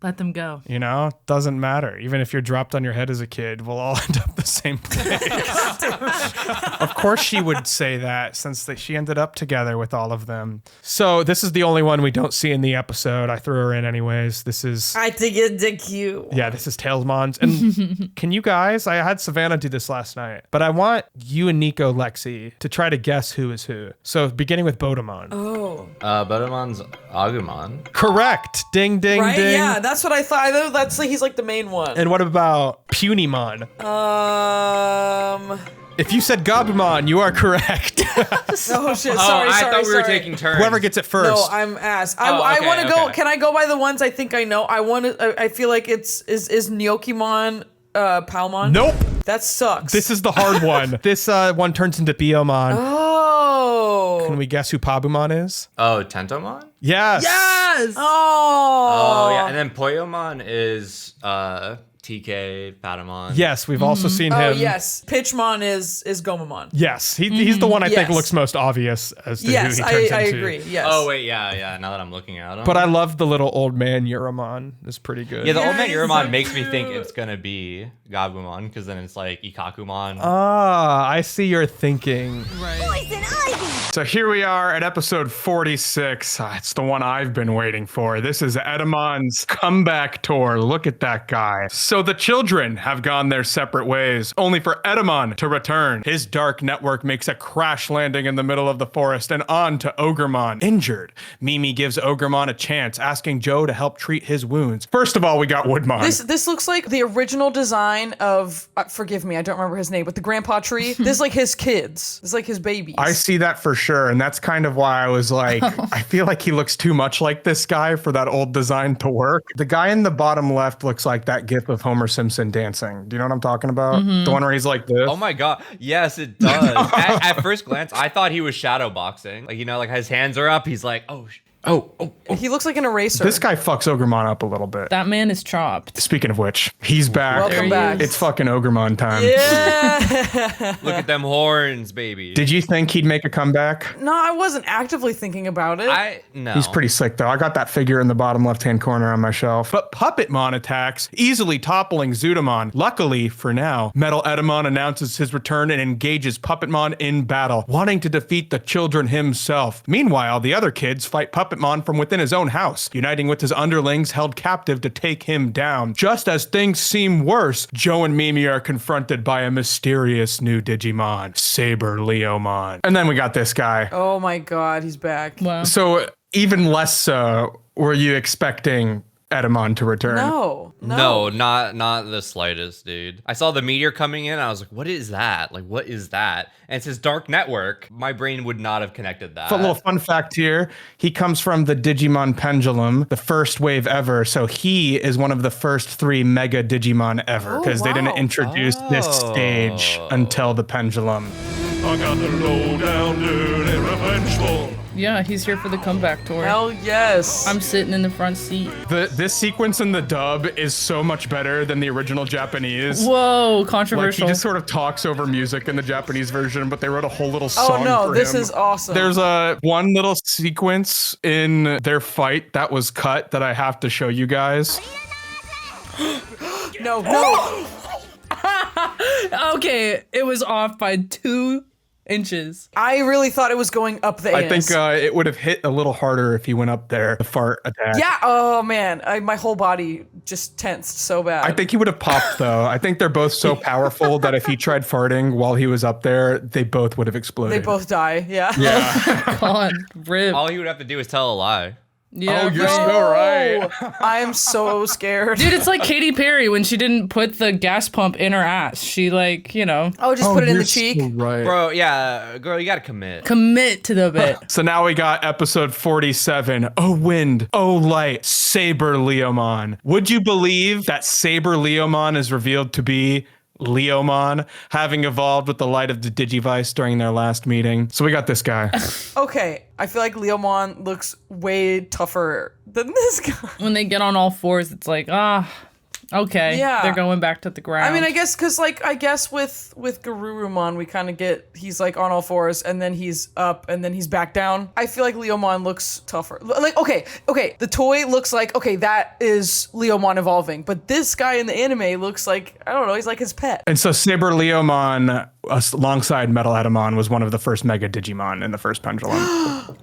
[SPEAKER 4] Let them go.
[SPEAKER 1] You know, doesn't matter. Even if you're dropped on your head as a kid, we'll all end up the same place. Of course she would say that since she ended up together with all of them. So this is the only one we don't see in the episode. I threw her in anyways. This is...
[SPEAKER 3] I think it's cute.
[SPEAKER 1] Yeah, this is Tailsmon's. And can you guys... I had Savannah do this last night, but I want you and Nikko, Lexi, to try to guess who is who. So beginning with Bodemon.
[SPEAKER 3] Oh.
[SPEAKER 2] Bodemon's Agumon.
[SPEAKER 1] Correct. Ding, ding,
[SPEAKER 3] Right?
[SPEAKER 1] ding.
[SPEAKER 3] Yeah, that's what I thought. I know that's like he's like the main one.
[SPEAKER 1] And what about Punimon? If you said Gabumon, you are correct.
[SPEAKER 3] Oh shit!
[SPEAKER 2] Oh,
[SPEAKER 3] Sorry,
[SPEAKER 2] I
[SPEAKER 3] sorry,
[SPEAKER 2] thought we were
[SPEAKER 3] sorry.
[SPEAKER 2] taking turns.
[SPEAKER 1] Whoever gets it first.
[SPEAKER 3] No, I'm ass.
[SPEAKER 2] Oh,
[SPEAKER 3] I
[SPEAKER 2] okay,
[SPEAKER 3] want to go.
[SPEAKER 2] okay.
[SPEAKER 3] Can I go by the ones I think I know? I want to. I feel like is Nyokimon, Palmon.
[SPEAKER 1] Nope.
[SPEAKER 3] That sucks.
[SPEAKER 1] This is the hard one. This one turns into Biomon.
[SPEAKER 3] Oh.
[SPEAKER 1] Can we guess who Pabumon is?
[SPEAKER 2] Oh, Tentomon?
[SPEAKER 1] Yes.
[SPEAKER 4] Yes!
[SPEAKER 3] Oh.
[SPEAKER 2] Oh, yeah. And then Poyomon is TK Patamon.
[SPEAKER 1] Yes, we've also seen him.
[SPEAKER 3] Oh yes. Pitchmon is Gomamon.
[SPEAKER 1] Yes, he's the one I think
[SPEAKER 3] Yes.
[SPEAKER 1] looks most obvious as to
[SPEAKER 3] Yes,
[SPEAKER 1] who he turns
[SPEAKER 3] I
[SPEAKER 1] into.
[SPEAKER 3] agree. Yes.
[SPEAKER 2] Oh, wait, yeah. Now that I'm looking at him.
[SPEAKER 1] But I love the little old man Urumon. Is pretty good.
[SPEAKER 2] Yeah, the old man
[SPEAKER 3] he's
[SPEAKER 2] Urumon
[SPEAKER 3] so
[SPEAKER 2] makes me think
[SPEAKER 3] cute.
[SPEAKER 2] it's gonna be Gabumon, because then it's like Ikakumon.
[SPEAKER 1] Ah, I see your thinking.
[SPEAKER 4] Right.
[SPEAKER 8] Poison ivy!
[SPEAKER 1] So here we are at episode 46. It's the one I've been waiting for. This is Edamon's comeback tour. Look at that guy. So the children have gone their separate ways, only for Edamon to return. His dark network makes a crash landing in the middle of the forest and on to Ogremon, injured. Mimi gives Ogremon a chance, asking Joe to help treat his wounds. First of all, we got Woodmon.
[SPEAKER 3] This looks like the original design of forgive me, I don't remember his name, but the grandpa tree. This is like his kids. It's like his babies.
[SPEAKER 1] I see that for sure, and that's kind of why I was like, I feel like he looks too much like this guy for that old design to work. The guy in the bottom left looks like that gif of Homer Simpson dancing. Do you know what I'm talking about? The one where he's like this.
[SPEAKER 2] Oh my god. Yes, it does. at first glance, I thought he was shadow boxing. Like, you know, like his hands are up. He's like, oh.
[SPEAKER 3] He looks like an eraser.
[SPEAKER 1] This guy fucks Ogremon up a little bit.
[SPEAKER 4] That man is chopped.
[SPEAKER 1] Speaking of which, he's back.
[SPEAKER 3] Welcome back.
[SPEAKER 1] It's fucking Ogremon time.
[SPEAKER 3] Yeah.
[SPEAKER 2] Look at them horns, baby.
[SPEAKER 1] Did you think he'd make a comeback?
[SPEAKER 3] No, I wasn't actively thinking about it.
[SPEAKER 2] No.
[SPEAKER 1] He's pretty sick though. I got that figure in the bottom left-hand corner on my shelf. But Puppetmon attacks, easily toppling Zudomon. Luckily, for now, Metal Edamon announces his return and engages Puppetmon in battle, wanting to defeat the children himself. Meanwhile, the other kids fight Puppetmon from within his own house, uniting with his underlings held captive to take him down. Just as things seem worse, Joe and Mimi are confronted by a mysterious new Digimon, Saber Leomon. And then we got this guy.
[SPEAKER 3] Oh my god, he's back.
[SPEAKER 4] Wow.
[SPEAKER 1] So even less so, were you expecting Edamon to return?
[SPEAKER 3] No.
[SPEAKER 2] No, not the slightest, dude. I saw the meteor coming in. I was like, what is that? Like, what is that? And it's his dark network. My brain would not have connected that.
[SPEAKER 1] A little fun fact here. He comes from the Digimon Pendulum, the first wave ever. So he is one of the first 3 Mega Digimon ever, because they didn't introduce this stage until the Pendulum.
[SPEAKER 7] I got the lowdown dirty revengeful.
[SPEAKER 4] Yeah, he's here for the comeback tour.
[SPEAKER 3] Hell yes.
[SPEAKER 4] I'm sitting in the front seat.
[SPEAKER 1] This sequence in the dub is so much better than the original Japanese.
[SPEAKER 4] Whoa,
[SPEAKER 1] Like,
[SPEAKER 4] controversial.
[SPEAKER 1] he just sort of talks over music in the Japanese version, but they wrote a whole little song
[SPEAKER 3] Oh no,
[SPEAKER 1] for
[SPEAKER 3] this
[SPEAKER 1] him.
[SPEAKER 3] is awesome.
[SPEAKER 1] There's one little sequence in their fight that was cut that I have to show you guys.
[SPEAKER 3] no.
[SPEAKER 4] Okay, it was off by 2 inches.
[SPEAKER 3] I really thought it was going up the
[SPEAKER 1] I
[SPEAKER 3] anus.
[SPEAKER 1] think it would have hit a little harder if he went up there, the fart attack.
[SPEAKER 3] Yeah. Oh man, my whole body just tensed so bad.
[SPEAKER 1] I think he would have popped though. I think they're both so powerful that if he tried farting while he was up there, they both would have exploded.
[SPEAKER 3] they both die. Yeah.
[SPEAKER 1] Yeah.
[SPEAKER 4] God, rip.
[SPEAKER 2] All he would have to do is tell a lie.
[SPEAKER 4] Yeah,
[SPEAKER 1] Oh, you're
[SPEAKER 4] right.
[SPEAKER 1] so right.
[SPEAKER 3] I am so scared.
[SPEAKER 4] Dude, it's like Katy Perry when she didn't put the gas pump in her ass. She like,
[SPEAKER 3] Oh, just put it in the cheek.
[SPEAKER 1] So right.
[SPEAKER 2] Bro, yeah, girl, you gotta commit.
[SPEAKER 4] commit to the bit.
[SPEAKER 1] So now we got episode 47. Oh wind, oh light, Saber Leomon. Would you believe that Saber Leomon is revealed to be Leomon, having evolved with the light of the Digivice during their last meeting. So we got this guy.
[SPEAKER 3] Okay, I feel like Leomon looks way tougher than this guy.
[SPEAKER 4] When they get on all fours, it's like, okay,
[SPEAKER 3] Yeah.
[SPEAKER 4] they're going back to the ground.
[SPEAKER 3] I mean, I guess because with Garurumon, we kind of get he's like on all fours and then he's up and then he's back down. I feel like Leomon looks tougher. Like okay, the toy looks like that is Leomon evolving, but this guy in the anime looks like I don't know, he's like his pet.
[SPEAKER 1] And so Saber Leomon, alongside Metal Edamon, was one of the first Mega Digimon in the first Pendulum.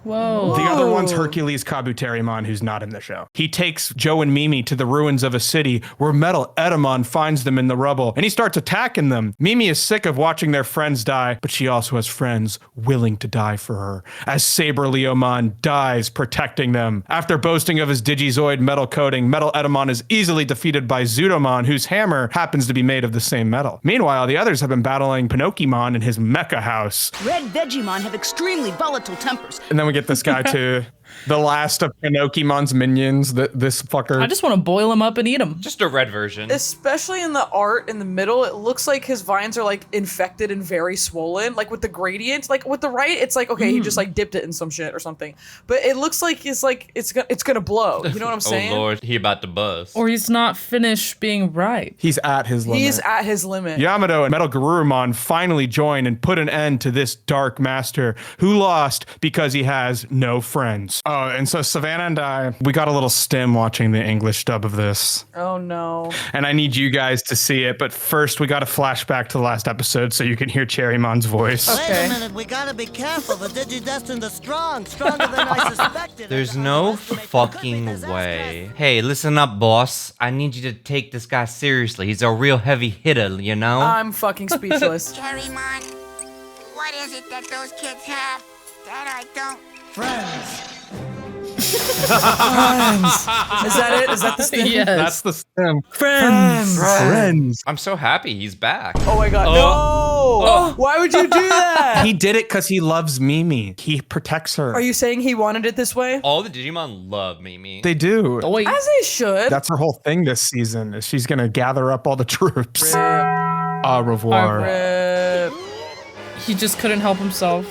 [SPEAKER 4] Whoa.
[SPEAKER 1] The other one's Hercules Kabuterimon, who's not in the show. He takes Joe and Mimi to the ruins of a city where Metal Edamon finds them in the rubble, and he starts attacking them. Mimi is sick of watching their friends die, but she also has friends willing to die for her, as Saber Leomon dies protecting them. After boasting of his Digizoid metal coating, Metal Edamon is easily defeated by Zudomon, whose hammer happens to be made of the same metal. Meanwhile, the others have been battling Pinocchimon in his mecha house.
[SPEAKER 9] Red Vegemon have extremely volatile tempers.
[SPEAKER 1] And then we get this guy too. The last of Pinokimon's minions, this fucker.
[SPEAKER 4] I just want to boil him up and eat him.
[SPEAKER 2] Just a red version.
[SPEAKER 3] Especially in the art in the middle, it looks like his vines are like infected and very swollen. Like with the gradient, like with the right, it's like okay, he just like dipped it in some shit or something. But it looks like it's gonna blow. You know what I'm saying?
[SPEAKER 2] Oh lord, he about to buzz.
[SPEAKER 4] Or he's not finished being ripe.
[SPEAKER 1] He's at his limit.
[SPEAKER 3] He's at his limit.
[SPEAKER 1] Yamato and Metal Garurumon finally join and put an end to this dark master who lost because he has no friends. Oh, and so Savannah and I, we got a little stim watching the English dub of this.
[SPEAKER 3] Oh no.
[SPEAKER 1] And I need you guys to see it, but first we got a flashback to the last episode so you can hear Cherrymon's voice.
[SPEAKER 3] Okay.
[SPEAKER 5] Wait a minute, we gotta be careful. The Digidestined are strong, stronger than I suspected.
[SPEAKER 2] There's no fucking way. Hey, listen up, boss. I need you to take this guy seriously. He's a real heavy hitter, you know?
[SPEAKER 3] I'm fucking speechless.
[SPEAKER 8] Cherrymon, what is it that those kids have that I don't?
[SPEAKER 5] Friends.
[SPEAKER 3] Is that it? Is that the thing?
[SPEAKER 4] Yes.
[SPEAKER 1] That's the stim.
[SPEAKER 3] Friends.
[SPEAKER 2] I'm so happy he's back.
[SPEAKER 3] Oh my god. No! Why would you do that?
[SPEAKER 1] He did it because he loves Mimi. He protects her.
[SPEAKER 3] Are you saying he wanted it this way?
[SPEAKER 2] All the Digimon love Mimi.
[SPEAKER 1] They do.
[SPEAKER 4] Oi.
[SPEAKER 3] As they should.
[SPEAKER 1] That's her whole thing this season, is she's gonna gather up all the troops. Au revoir.
[SPEAKER 3] Rip.
[SPEAKER 4] He just couldn't help himself.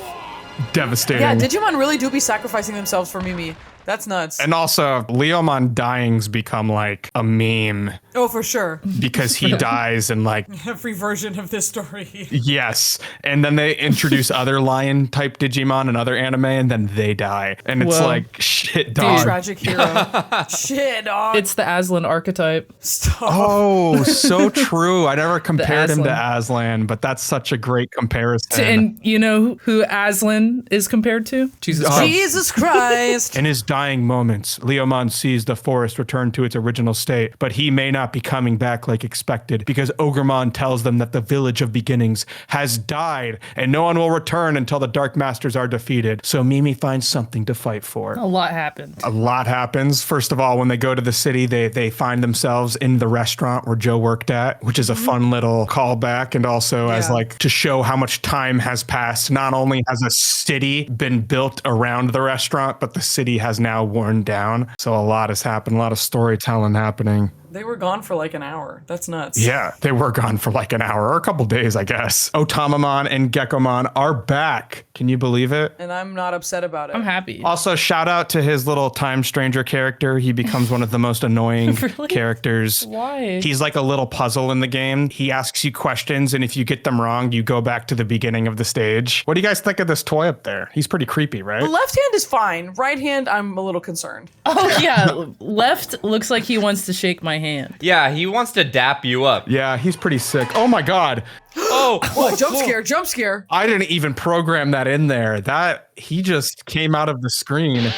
[SPEAKER 1] Devastating.
[SPEAKER 3] Yeah, Digimon really do be sacrificing themselves for Mimi. That's nuts.
[SPEAKER 1] And also, Leomon dying's become like a meme
[SPEAKER 3] Oh, for sure.
[SPEAKER 1] because he dies and like,
[SPEAKER 3] Every version of this story.
[SPEAKER 1] yes. And then they introduce other lion type Digimon and other anime and then they die. And it's
[SPEAKER 4] Whoa.
[SPEAKER 1] like, shit, dog.
[SPEAKER 3] Tragic hero. Shit, dog.
[SPEAKER 4] It's the Aslan archetype.
[SPEAKER 3] Stop.
[SPEAKER 1] Oh, so true. I never compared him to
[SPEAKER 4] Aslan.
[SPEAKER 1] Aslan, but that's such a great comparison.
[SPEAKER 4] And you know who Aslan is compared to? Jesus Christ.
[SPEAKER 3] Jesus Christ.
[SPEAKER 1] In his dying moments, Leomon sees the forest return to its original state, but he may not be coming back like expected because Ogremon tells them that the village of beginnings has died and no one will return until the Dark Masters are defeated. So Mimi finds something to fight for.
[SPEAKER 4] A lot happened.
[SPEAKER 1] A lot happens. First of all, when they go to the city, they find themselves in the restaurant where Joe worked at, which is a fun little callback. And also as like to show how much time has passed. Not only has a city been built around the restaurant, but the city has now worn down. So a lot has happened, a lot of storytelling happening.
[SPEAKER 3] They were gone for like an hour. That's nuts.
[SPEAKER 1] Yeah, they were gone for like an hour or a couple days, I guess. Otamamon and Gekomon are back. Can you believe it?
[SPEAKER 3] And I'm not upset about it.
[SPEAKER 4] I'm happy.
[SPEAKER 1] Also, shout out to his little time stranger character. He becomes one of the most annoying
[SPEAKER 4] Really?
[SPEAKER 1] characters.
[SPEAKER 4] Why?
[SPEAKER 1] He's like a little puzzle in the game. He asks you questions, and if you get them wrong, you go back to the beginning of the stage. What do you guys think of this toy up there? He's pretty creepy, right?
[SPEAKER 3] The left hand is fine. Right hand, I'm a little concerned.
[SPEAKER 4] Oh yeah, left looks like he wants to shake my hand.
[SPEAKER 2] Yeah, he wants to dap you up.
[SPEAKER 1] Yeah, he's pretty sick. Oh my God.
[SPEAKER 2] Oh,
[SPEAKER 3] Oh, jump scare, jump scare.
[SPEAKER 1] I didn't even program that in there. That he just came out of the screen.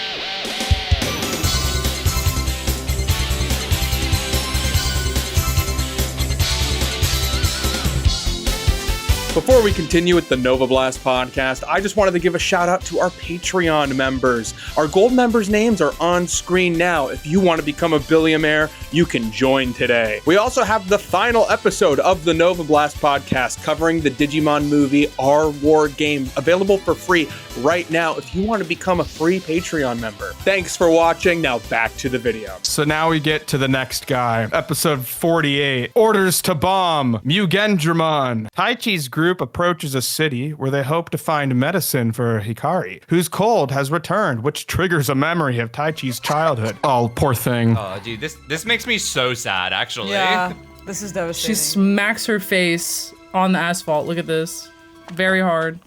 [SPEAKER 10] Before we continue with the Nova Blast podcast, I just wanted to give a shout out to our Patreon members. Our gold members' names are on screen now. If you want to become a billionaire, you can join today. We also have the final episode of the Nova Blast podcast covering the Digimon movie Our War Game, available for free right now if you want to become a free Patreon member. Thanks for watching. Now back to the video.
[SPEAKER 1] So now we get to the next guy. Episode 48. Orders to bomb. Mugendramon. Taichi's group approaches a city where they hope to find medicine for Hikari, whose cold has returned, which triggers a memory of Taichi's childhood. Oh, poor thing.
[SPEAKER 2] Oh, dude, this makes me so sad, actually.
[SPEAKER 3] Yeah, this is devastating.
[SPEAKER 4] She smacks her face on the asphalt. Look at this. Very hard.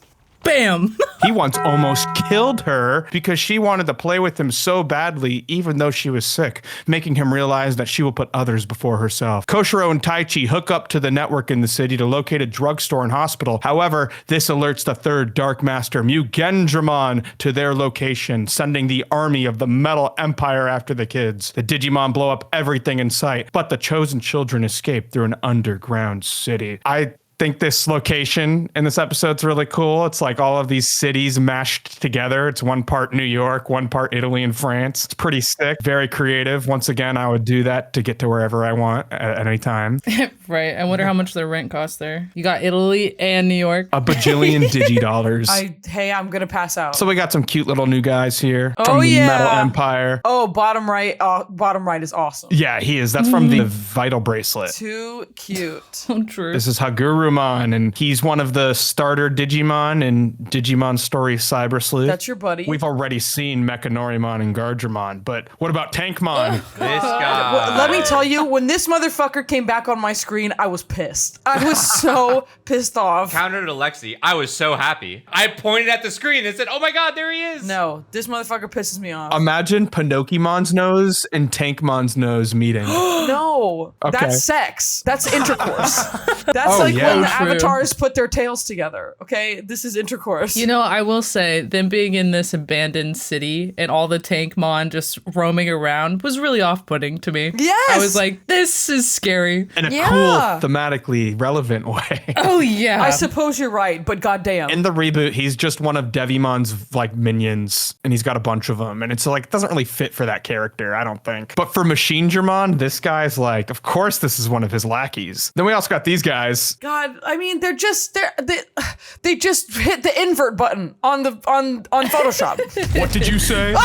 [SPEAKER 4] Bam!
[SPEAKER 1] He once almost killed her because she wanted to play with him so badly, even though she was sick, making him realize that she will put others before herself. Koshiro and Taichi hook up to the network in the city to locate a drugstore and hospital. However, this alerts the third Dark Master, Mugendramon, to their location, sending the army of the Metal Empire after the kids. The Digimon blow up everything in sight, but the chosen children escape through an underground city. I think this location in this episode's really cool. It's like all of these cities mashed together. It's one part New York, one part Italy and France. It's pretty sick, very creative. Once again, I would do that to get to wherever I want at any time.
[SPEAKER 4] Right. I wonder how much their rent costs there. You got Italy and New York.
[SPEAKER 1] A bajillion Digi-dollars.
[SPEAKER 3] Hey, I'm gonna pass out.
[SPEAKER 1] So we got some cute little new guys here
[SPEAKER 3] Oh,
[SPEAKER 1] from the
[SPEAKER 3] yeah.
[SPEAKER 1] Metal Empire.
[SPEAKER 3] Oh, bottom right is awesome.
[SPEAKER 1] Yeah, he is. That's from the Vital Bracelet.
[SPEAKER 3] Too cute.
[SPEAKER 4] So true.
[SPEAKER 1] This is Hagurumon, and he's one of the starter Digimon in Digimon Story Cyber Sleuth.
[SPEAKER 3] That's your buddy.
[SPEAKER 1] We've already seen Mechanorimon and Gardramon, but what about Tankmon?
[SPEAKER 2] This guy.
[SPEAKER 3] Well, let me tell you, when this motherfucker came back on my screen, I was pissed. I was so pissed off.
[SPEAKER 2] Counter to Lexi, I was so happy. I pointed at the screen and said, "Oh my God, there he is!"
[SPEAKER 3] No, this motherfucker pisses me off.
[SPEAKER 1] Imagine Pinokimon's nose and Tankmon's nose meeting.
[SPEAKER 3] No,
[SPEAKER 1] Okay.
[SPEAKER 3] that's sex. That's intercourse. That's
[SPEAKER 1] Oh,
[SPEAKER 3] like
[SPEAKER 1] yeah.
[SPEAKER 3] when the
[SPEAKER 4] True.
[SPEAKER 3] avatars put their tails together. Okay, this is intercourse.
[SPEAKER 4] You know, I will say, them being in this abandoned city and all the Tankmon just roaming around was really off-putting to me.
[SPEAKER 3] Yes!
[SPEAKER 4] I was like, this is scary.
[SPEAKER 1] In a
[SPEAKER 3] Yeah.
[SPEAKER 1] cool, thematically relevant way.
[SPEAKER 4] Oh, yeah.
[SPEAKER 3] I suppose you're right, but goddamn.
[SPEAKER 1] In the reboot, he's just one of Devimon's like minions, and he's got a bunch of them, and it's like it doesn't really fit for that character, I don't think. But for Machine Germon, this guy's like, of course, this is one of his lackeys. Then we also got these guys.
[SPEAKER 3] God, I mean, they just hit the invert button on Photoshop.
[SPEAKER 1] What did you say?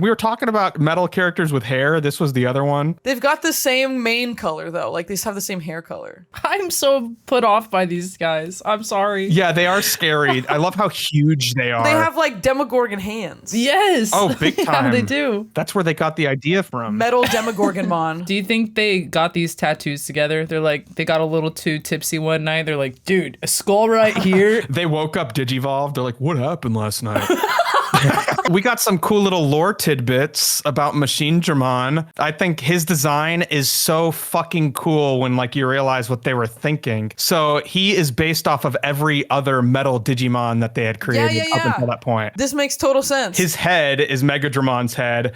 [SPEAKER 1] We were talking about metal characters with hair. This was the other one.
[SPEAKER 3] They've got the same mane color though, like they just have the same hair color.
[SPEAKER 4] I'm so put off by these guys. I'm sorry.
[SPEAKER 1] Yeah, they are scary. I love how huge they are.
[SPEAKER 3] They have like Demogorgon hands.
[SPEAKER 4] Yes.
[SPEAKER 1] Oh, big time.
[SPEAKER 4] Yeah, they do.
[SPEAKER 1] That's where they got the idea from.
[SPEAKER 3] Metal Demogorgonmon.
[SPEAKER 4] Do you think they got these tattoos together? They're like, they got a little too tipsy one night. They're like, dude, a skull right here.
[SPEAKER 1] They woke up Digivolved. They're like, what happened last night? We got some cool little lore tidbits about Machine Germon. I think his design is so fucking cool when like you realize what they were thinking. So he is based off of every other metal Digimon that they had created up until that point.
[SPEAKER 3] This makes total sense.
[SPEAKER 1] His head is Megadramon's head.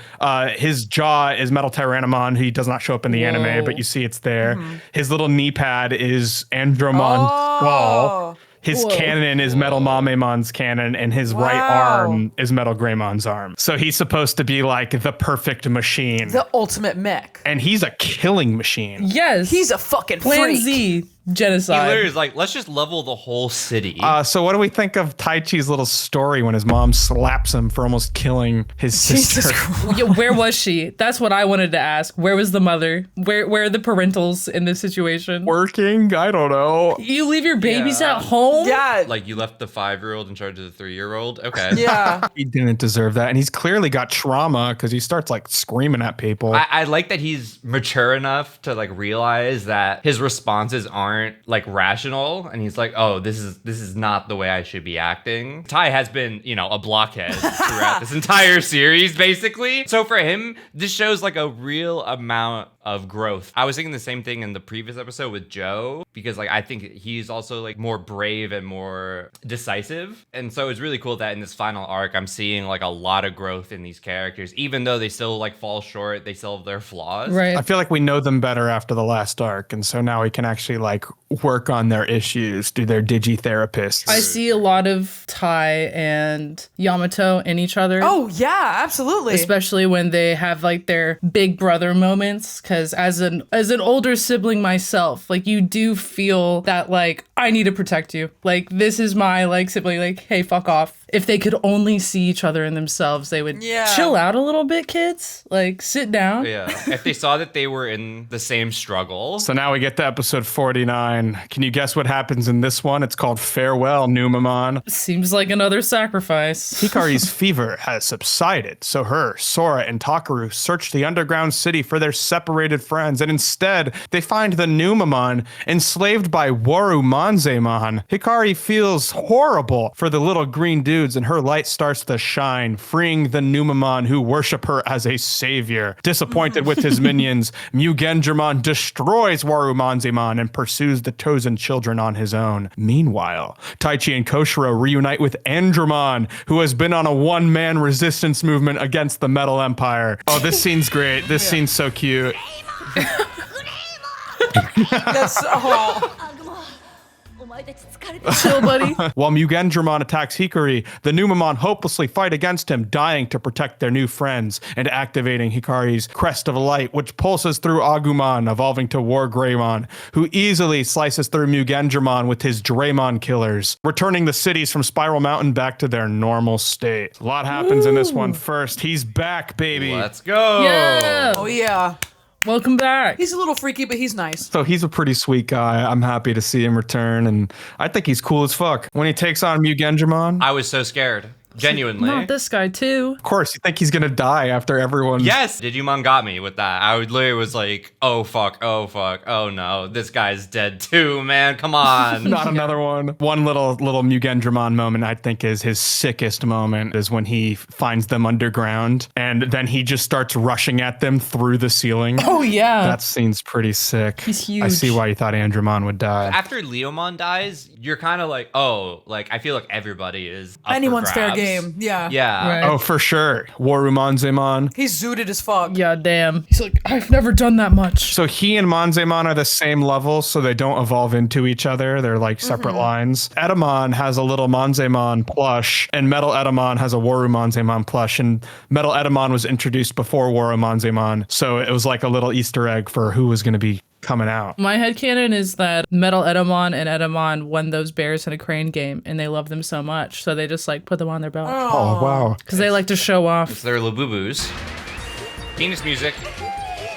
[SPEAKER 1] His jaw is Metal Tyrannomon, who does not show up in the anime, but you see it's there. His little knee pad is Andromon's skull. His cannon is Metal Mamemon's cannon, and his right arm is Metal Greymon's arm. So he's supposed to be like the perfect machine.
[SPEAKER 3] The ultimate mech.
[SPEAKER 1] And he's a killing machine.
[SPEAKER 4] Yes.
[SPEAKER 3] He's a fucking
[SPEAKER 4] Plan
[SPEAKER 3] freak.
[SPEAKER 4] Z.
[SPEAKER 2] He
[SPEAKER 4] Genocide.
[SPEAKER 2] literally is like, let's just level the whole city.
[SPEAKER 1] So what do we think of Taichi's little story when his mom slaps him for almost killing his sister?
[SPEAKER 4] Yeah, where was she? That's what I wanted to ask. Where was the mother? Where are the parentals in this situation?
[SPEAKER 1] Working? I don't know.
[SPEAKER 4] You leave your babies at home?
[SPEAKER 3] Yeah.
[SPEAKER 2] Like you left the 5-year-old in charge of the 3-year-old? Okay.
[SPEAKER 3] Yeah.
[SPEAKER 1] He didn't deserve that. And he's clearly got trauma because he starts like screaming at people.
[SPEAKER 2] I like that he's mature enough to like realize that his responses aren't like rational, and he's like, oh, this is not the way I should be acting. Tai has been, you know, a blockhead throughout this entire series, basically. So for him, this shows like a real amount of growth. I was thinking the same thing in the previous episode with Joe, because like I think he's also like more brave and more decisive. And so it's really cool that in this final arc, I'm seeing like a lot of growth in these characters, even though they still like fall short, they still have their flaws.
[SPEAKER 4] Right.
[SPEAKER 1] I feel like we know them better after the last arc, and so now we can actually like like work on their issues, do their digi-therapists.
[SPEAKER 4] I see a lot of Tai and Yamato in each other.
[SPEAKER 3] Oh yeah, absolutely.
[SPEAKER 4] Especially when they have like their big brother moments, because as an older sibling myself, like you do feel that like I need to protect you. Like this is my like sibling, like hey, fuck off. If they could only see each other in themselves, they would chill out a little bit, kids. Like sit down.
[SPEAKER 2] Yeah. If they saw that they were in the same struggle.
[SPEAKER 1] So now we get to episode 49. Can you guess what happens in this one? It's called Farewell, Numamon.
[SPEAKER 4] Seems like another sacrifice.
[SPEAKER 1] Hikari's fever has subsided, so her, Sora, and Takaru search the underground city for their separated friends, and instead, they find the Numamon enslaved by Warumanzemon. Hikari feels horrible for the little green dudes, and her light starts to shine, freeing the Numamon who worship her as a savior. Disappointed with his minions, Mugenjamon destroys Warumanzemon and pursues the chosen children on his own. Meanwhile, Taichi and Koshiro reunite with Andromon, who has been on a one-man resistance movement against the Metal Empire. Oh, this scene's great. This scene's so cute.
[SPEAKER 3] That's
[SPEAKER 4] Chill, buddy.
[SPEAKER 1] While Mugenjamon attacks Hikari, the Numamon hopelessly fight against him, dying to protect their new friends and activating Hikari's Crest of Light, which pulses through Agumon, evolving to War Greymon, who easily slices through Mugenjamon with his Draymon killers, returning the cities from Spiral Mountain back to their normal state. A lot happens in this one. First, he's back, baby.
[SPEAKER 2] Let's go.
[SPEAKER 4] Yeah.
[SPEAKER 3] Oh yeah.
[SPEAKER 4] Welcome back.
[SPEAKER 3] He's a little freaky, but he's nice.
[SPEAKER 1] So he's a pretty sweet guy. I'm happy to see him return, and I think he's cool as fuck. When he takes on Mugenjamon,
[SPEAKER 2] I was so scared. Genuinely.
[SPEAKER 4] Not this guy too.
[SPEAKER 1] of course, you think he's gonna die after everyone.
[SPEAKER 2] Yes, Digimon got me with that. I would literally was like, oh fuck, oh no, this guy's dead too, man. Come on.
[SPEAKER 1] Not another one. One little Mugenjamon moment I think is his sickest moment is when he finds them underground and then he just starts rushing at them through the ceiling.
[SPEAKER 4] Oh yeah.
[SPEAKER 1] That scene's pretty sick.
[SPEAKER 4] He's huge.
[SPEAKER 1] I see why you thought Andromon would die.
[SPEAKER 2] After Leomon dies, you're kind of like, oh, like I feel like everybody is up
[SPEAKER 3] Anyone's
[SPEAKER 2] for
[SPEAKER 3] fair
[SPEAKER 2] grabs.
[SPEAKER 3] game. Yeah.
[SPEAKER 2] Yeah.
[SPEAKER 4] Right.
[SPEAKER 1] Oh, for sure. Warumanzemon.
[SPEAKER 3] He's zooted as fuck.
[SPEAKER 4] Yeah, damn. He's like, I've never done that much.
[SPEAKER 1] So he and Manzemon are the same level, so they don't evolve into each other. They're like separate lines. Edamon has a little Manzemon plush, and Metal Edamon has a Warumanzemon plush, and Metal Edamon was introduced before Warumanzemon, so it was like a little Easter egg for who was going to be coming out.
[SPEAKER 4] My headcanon is that Metal Edamon and Edamon won those bears in a crane game and they love them so much. So they just like put them on their belt.
[SPEAKER 1] Oh, wow.
[SPEAKER 4] Because they like to show off.
[SPEAKER 2] It's their Labubus. Penis music.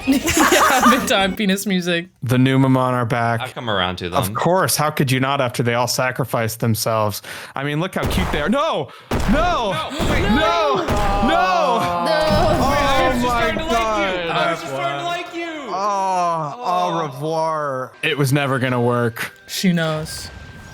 [SPEAKER 4] Yeah, big time penis music.
[SPEAKER 1] The Numamon are back.
[SPEAKER 2] I've come around to them.
[SPEAKER 1] Of course. How could you not after they all sacrificed themselves? I mean, look how cute they are. No! No! No!
[SPEAKER 2] I was just
[SPEAKER 1] my
[SPEAKER 2] starting to like you.
[SPEAKER 1] God.
[SPEAKER 2] I was just starting to like you.
[SPEAKER 1] Oh, au revoir. It was never going to work.
[SPEAKER 4] She knows.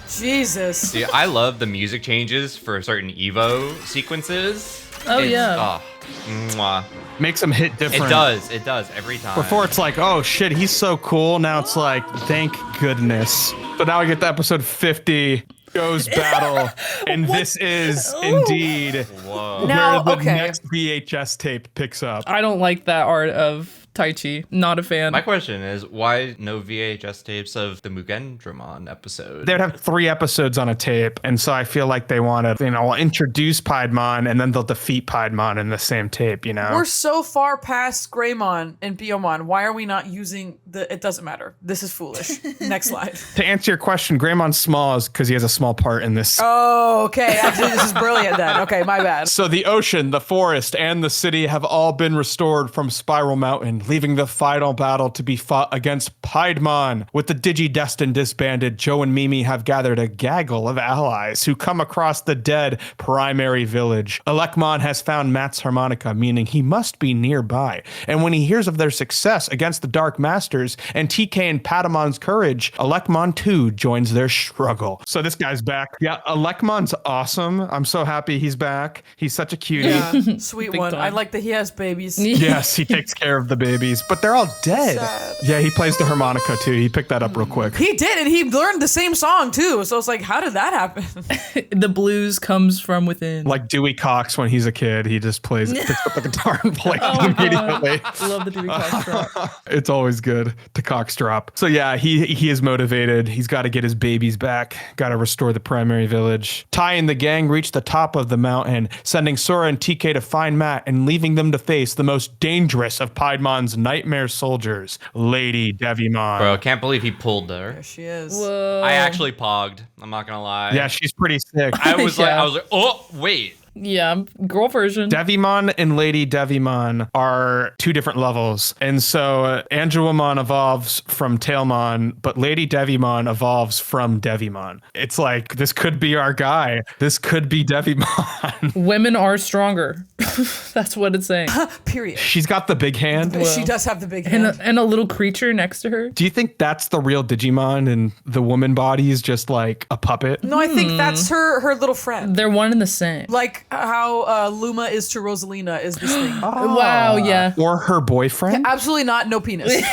[SPEAKER 3] Jesus.
[SPEAKER 2] See, I love the music changes for certain Evo sequences.
[SPEAKER 4] Oh, yeah.
[SPEAKER 2] Oh, mwah.
[SPEAKER 1] Makes them hit different.
[SPEAKER 2] It does every time.
[SPEAKER 1] Before it's like, oh shit, he's so cool. Now it's like, thank goodness. So now we get to episode 50, Go's Battle. And this is indeed
[SPEAKER 3] Now,
[SPEAKER 1] where the
[SPEAKER 3] okay.
[SPEAKER 1] next VHS tape picks up.
[SPEAKER 4] I don't like that art of Taichi. Not a fan.
[SPEAKER 2] My question is, why no VHS tapes of the Mugendramon episode?
[SPEAKER 1] They'd have 3 episodes on a tape, and so I feel like they want to, introduce Piedmon, and then they'll defeat Piedmon in the same tape,
[SPEAKER 3] We're so far past Greymon and Biomon. Why are we not using it doesn't matter. This is foolish. Next slide.
[SPEAKER 1] To answer your question, Greymon's small is because he has a small part in this.
[SPEAKER 3] Oh, okay. Actually, this is brilliant then. Okay, my bad.
[SPEAKER 1] So the ocean, the forest, and the city have all been restored from Spiral Mountain, leaving the final battle to be fought against Piedmon. With the Digi-Destined disbanded, Joe and Mimi have gathered a gaggle of allies who come across the dead primary village. Elecmon has found Matt's harmonica, meaning he must be nearby. And when he hears of their success against the Dark Masters and TK and Patamon's courage, Elecmon too joins their struggle. So this guy's back. Yeah, Elecmon's awesome. I'm so happy he's back. He's such a cutie.
[SPEAKER 3] Yeah, sweet
[SPEAKER 4] Big
[SPEAKER 3] one.
[SPEAKER 4] time.
[SPEAKER 3] I like that he has babies.
[SPEAKER 1] Yes, he takes care of the baby. babies, but they're all dead.
[SPEAKER 3] Sad.
[SPEAKER 1] Yeah, he plays the harmonica too. He picked that up real quick.
[SPEAKER 3] He did, and he learned the same song too. So it's like, how did that happen?
[SPEAKER 4] The blues comes from within.
[SPEAKER 1] Like Dewey Cox when he's a kid, he just picks up the guitar and plays
[SPEAKER 4] Oh,
[SPEAKER 1] it immediately.
[SPEAKER 4] Love the Dewey Cox drop.
[SPEAKER 1] It's always good to Cox drop. So yeah, he is motivated. He's got to get his babies back. Got to restore the primary village. Tai and the gang reach the top of the mountain, sending Sora and TK to find Matt and leaving them to face the most dangerous of Piedmon's nightmare soldiers, Lady Devimon.
[SPEAKER 2] Bro, can't believe he pulled her.
[SPEAKER 3] There she is.
[SPEAKER 4] Whoa.
[SPEAKER 2] I actually pogged. I'm not gonna lie.
[SPEAKER 1] Yeah, she's pretty sick.
[SPEAKER 2] I was
[SPEAKER 4] Yeah.
[SPEAKER 2] like, oh wait.
[SPEAKER 4] Yeah, girl version.
[SPEAKER 1] Devimon and Lady Devimon are two different levels. And so Angelomon evolves from Tailmon, but Lady Devimon evolves from Devimon. It's like, this could be our guy. This could be Devimon.
[SPEAKER 4] Women are stronger. That's what it's saying.
[SPEAKER 3] Period.
[SPEAKER 1] She's got the big hand.
[SPEAKER 3] She does have the big hand.
[SPEAKER 4] And a little creature next to her.
[SPEAKER 1] Do you think that's the real Digimon and the woman body is just like a puppet?
[SPEAKER 3] No, I think that's her little friend.
[SPEAKER 4] They're one and the same.
[SPEAKER 3] Like how Luma is to Rosalina is this thing.
[SPEAKER 4] Wow, yeah.
[SPEAKER 1] Or her boyfriend?
[SPEAKER 3] Absolutely not. No penis.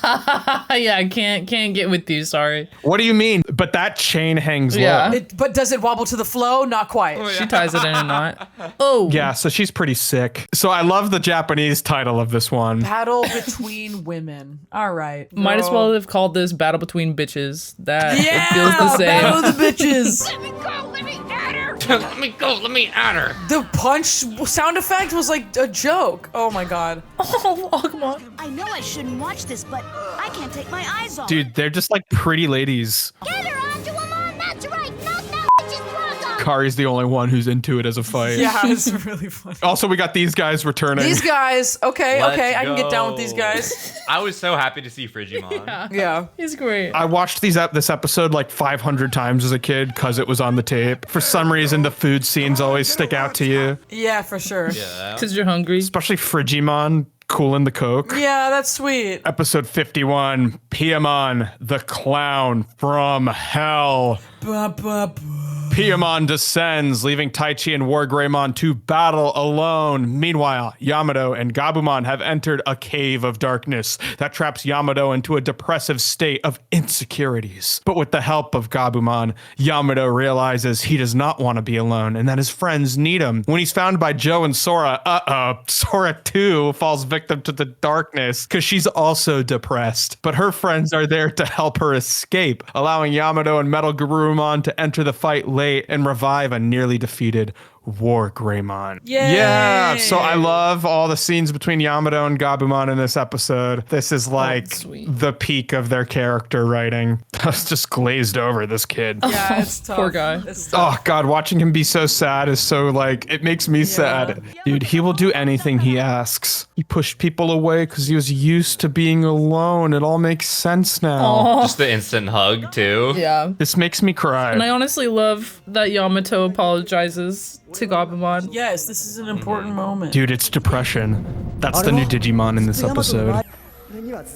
[SPEAKER 4] Yeah, I can't get with you, sorry.
[SPEAKER 1] What do you mean? But that chain hangs
[SPEAKER 4] Yeah.
[SPEAKER 1] low.
[SPEAKER 3] But does it wobble to the flow? Not quite.
[SPEAKER 4] She ties it in a knot. Oh.
[SPEAKER 1] Yeah, so she's pretty sick. So I love the Japanese title of this one.
[SPEAKER 3] Battle between women. All right.
[SPEAKER 4] Might as
[SPEAKER 3] girl.
[SPEAKER 4] well have called this Battle Between Bitches. That
[SPEAKER 3] Yeah,
[SPEAKER 4] it feels the same.
[SPEAKER 3] Battle of the bitches.
[SPEAKER 8] Let me go, let me at her.
[SPEAKER 2] Let me go. Let me at her.
[SPEAKER 3] The punch sound effect was like a joke. Oh my god.
[SPEAKER 4] Oh, come on.
[SPEAKER 11] I know I shouldn't watch this, but I can't take my eyes off.
[SPEAKER 1] Dude, they're just like pretty ladies.
[SPEAKER 11] Get her onto him on. That's right. Knock that bitch's clothes off.
[SPEAKER 1] Kari's the only one who's into it as a fight.
[SPEAKER 3] Yeah, it's really funny.
[SPEAKER 1] Also, we got these guys returning.
[SPEAKER 3] These guys, okay,
[SPEAKER 2] Let's
[SPEAKER 3] I can get down with
[SPEAKER 2] go.
[SPEAKER 3] these guys.
[SPEAKER 2] I was so happy to see Frigimon.
[SPEAKER 3] Yeah.
[SPEAKER 4] He's great.
[SPEAKER 1] I watched this episode like 500 times as a kid because it was on the tape. For some reason, the food scenes always stick out to you,
[SPEAKER 3] Yeah, for sure.
[SPEAKER 2] Yeah.
[SPEAKER 4] Because you're hungry.
[SPEAKER 1] especially Frigimon cooling the Coke.
[SPEAKER 3] Yeah, that's sweet.
[SPEAKER 1] Episode 51, Piamon, the clown from hell.
[SPEAKER 3] Ba, ba, ba.
[SPEAKER 1] Piamon descends, leaving Taichi and Wargreymon to battle alone. Meanwhile, Yamato and Gabumon have entered a cave of darkness that traps Yamato into a depressive state of insecurities. But with the help of Gabumon, Yamato realizes he does not want to be alone and that his friends need him. When he's found by Joe and Sora, Sora too falls victim to the darkness because she's also depressed. But her friends are there to help her escape, allowing Yamato and Metal Garurumon to enter the fight late and revive a nearly defeated Wargreymon.
[SPEAKER 3] Yay!
[SPEAKER 1] Yeah, so I love all the scenes between Yamato and Gabumon in this episode. This is like
[SPEAKER 4] sweet.
[SPEAKER 1] the peak of their character writing. I was just glazed over this kid.
[SPEAKER 3] Yeah, it's tough.
[SPEAKER 4] Poor guy.
[SPEAKER 3] It's tough.
[SPEAKER 1] Oh God, watching him be so sad is so like, it makes me sad. Dude, he will do anything he asks. He pushed people away because he was used to being alone. It all makes sense now.
[SPEAKER 2] Just the instant hug too.
[SPEAKER 4] Yeah.
[SPEAKER 1] This makes me cry.
[SPEAKER 4] And I honestly love that Yamato apologizes to Gabumon.
[SPEAKER 3] Yes, this is an important moment.
[SPEAKER 1] Dude, it's depression. That's the new Digimon in this episode.